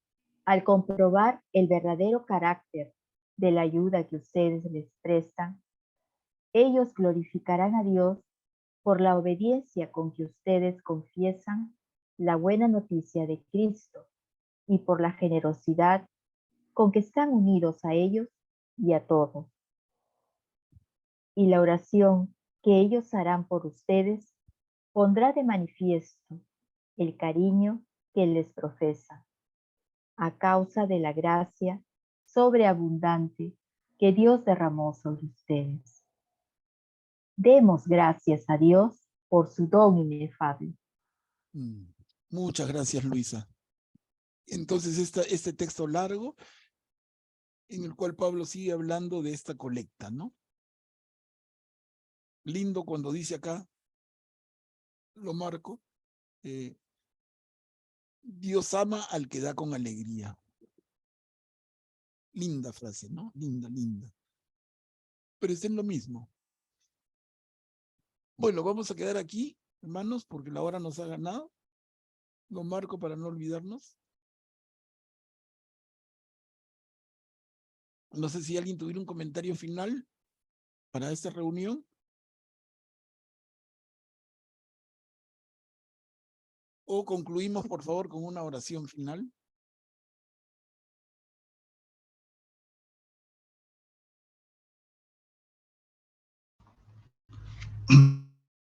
al comprobar el verdadero carácter de la ayuda que ustedes les prestan, ellos glorificarán a Dios por la obediencia con que ustedes confiesan la buena noticia de Cristo y por la generosidad con que están unidos a ellos y a todos. Y la oración que ellos harán por ustedes pondrá de manifiesto el cariño que les profesan, a causa de la gracia sobreabundante que Dios derramó sobre ustedes. Demos gracias a Dios por su don inefable. Muchas gracias, Luisa. Entonces, este texto largo, en el cual Pablo sigue hablando de esta colecta, ¿no? Lindo cuando dice acá, lo marco, Dios ama al que da con alegría. Linda frase, ¿no? Linda, linda. Pero es en lo mismo. Bueno, vamos a quedar aquí, hermanos, porque la hora nos ha ganado. Lo marco para no olvidarnos. No sé si alguien tuviera un comentario final para esta reunión. O concluimos, por favor, con una oración final.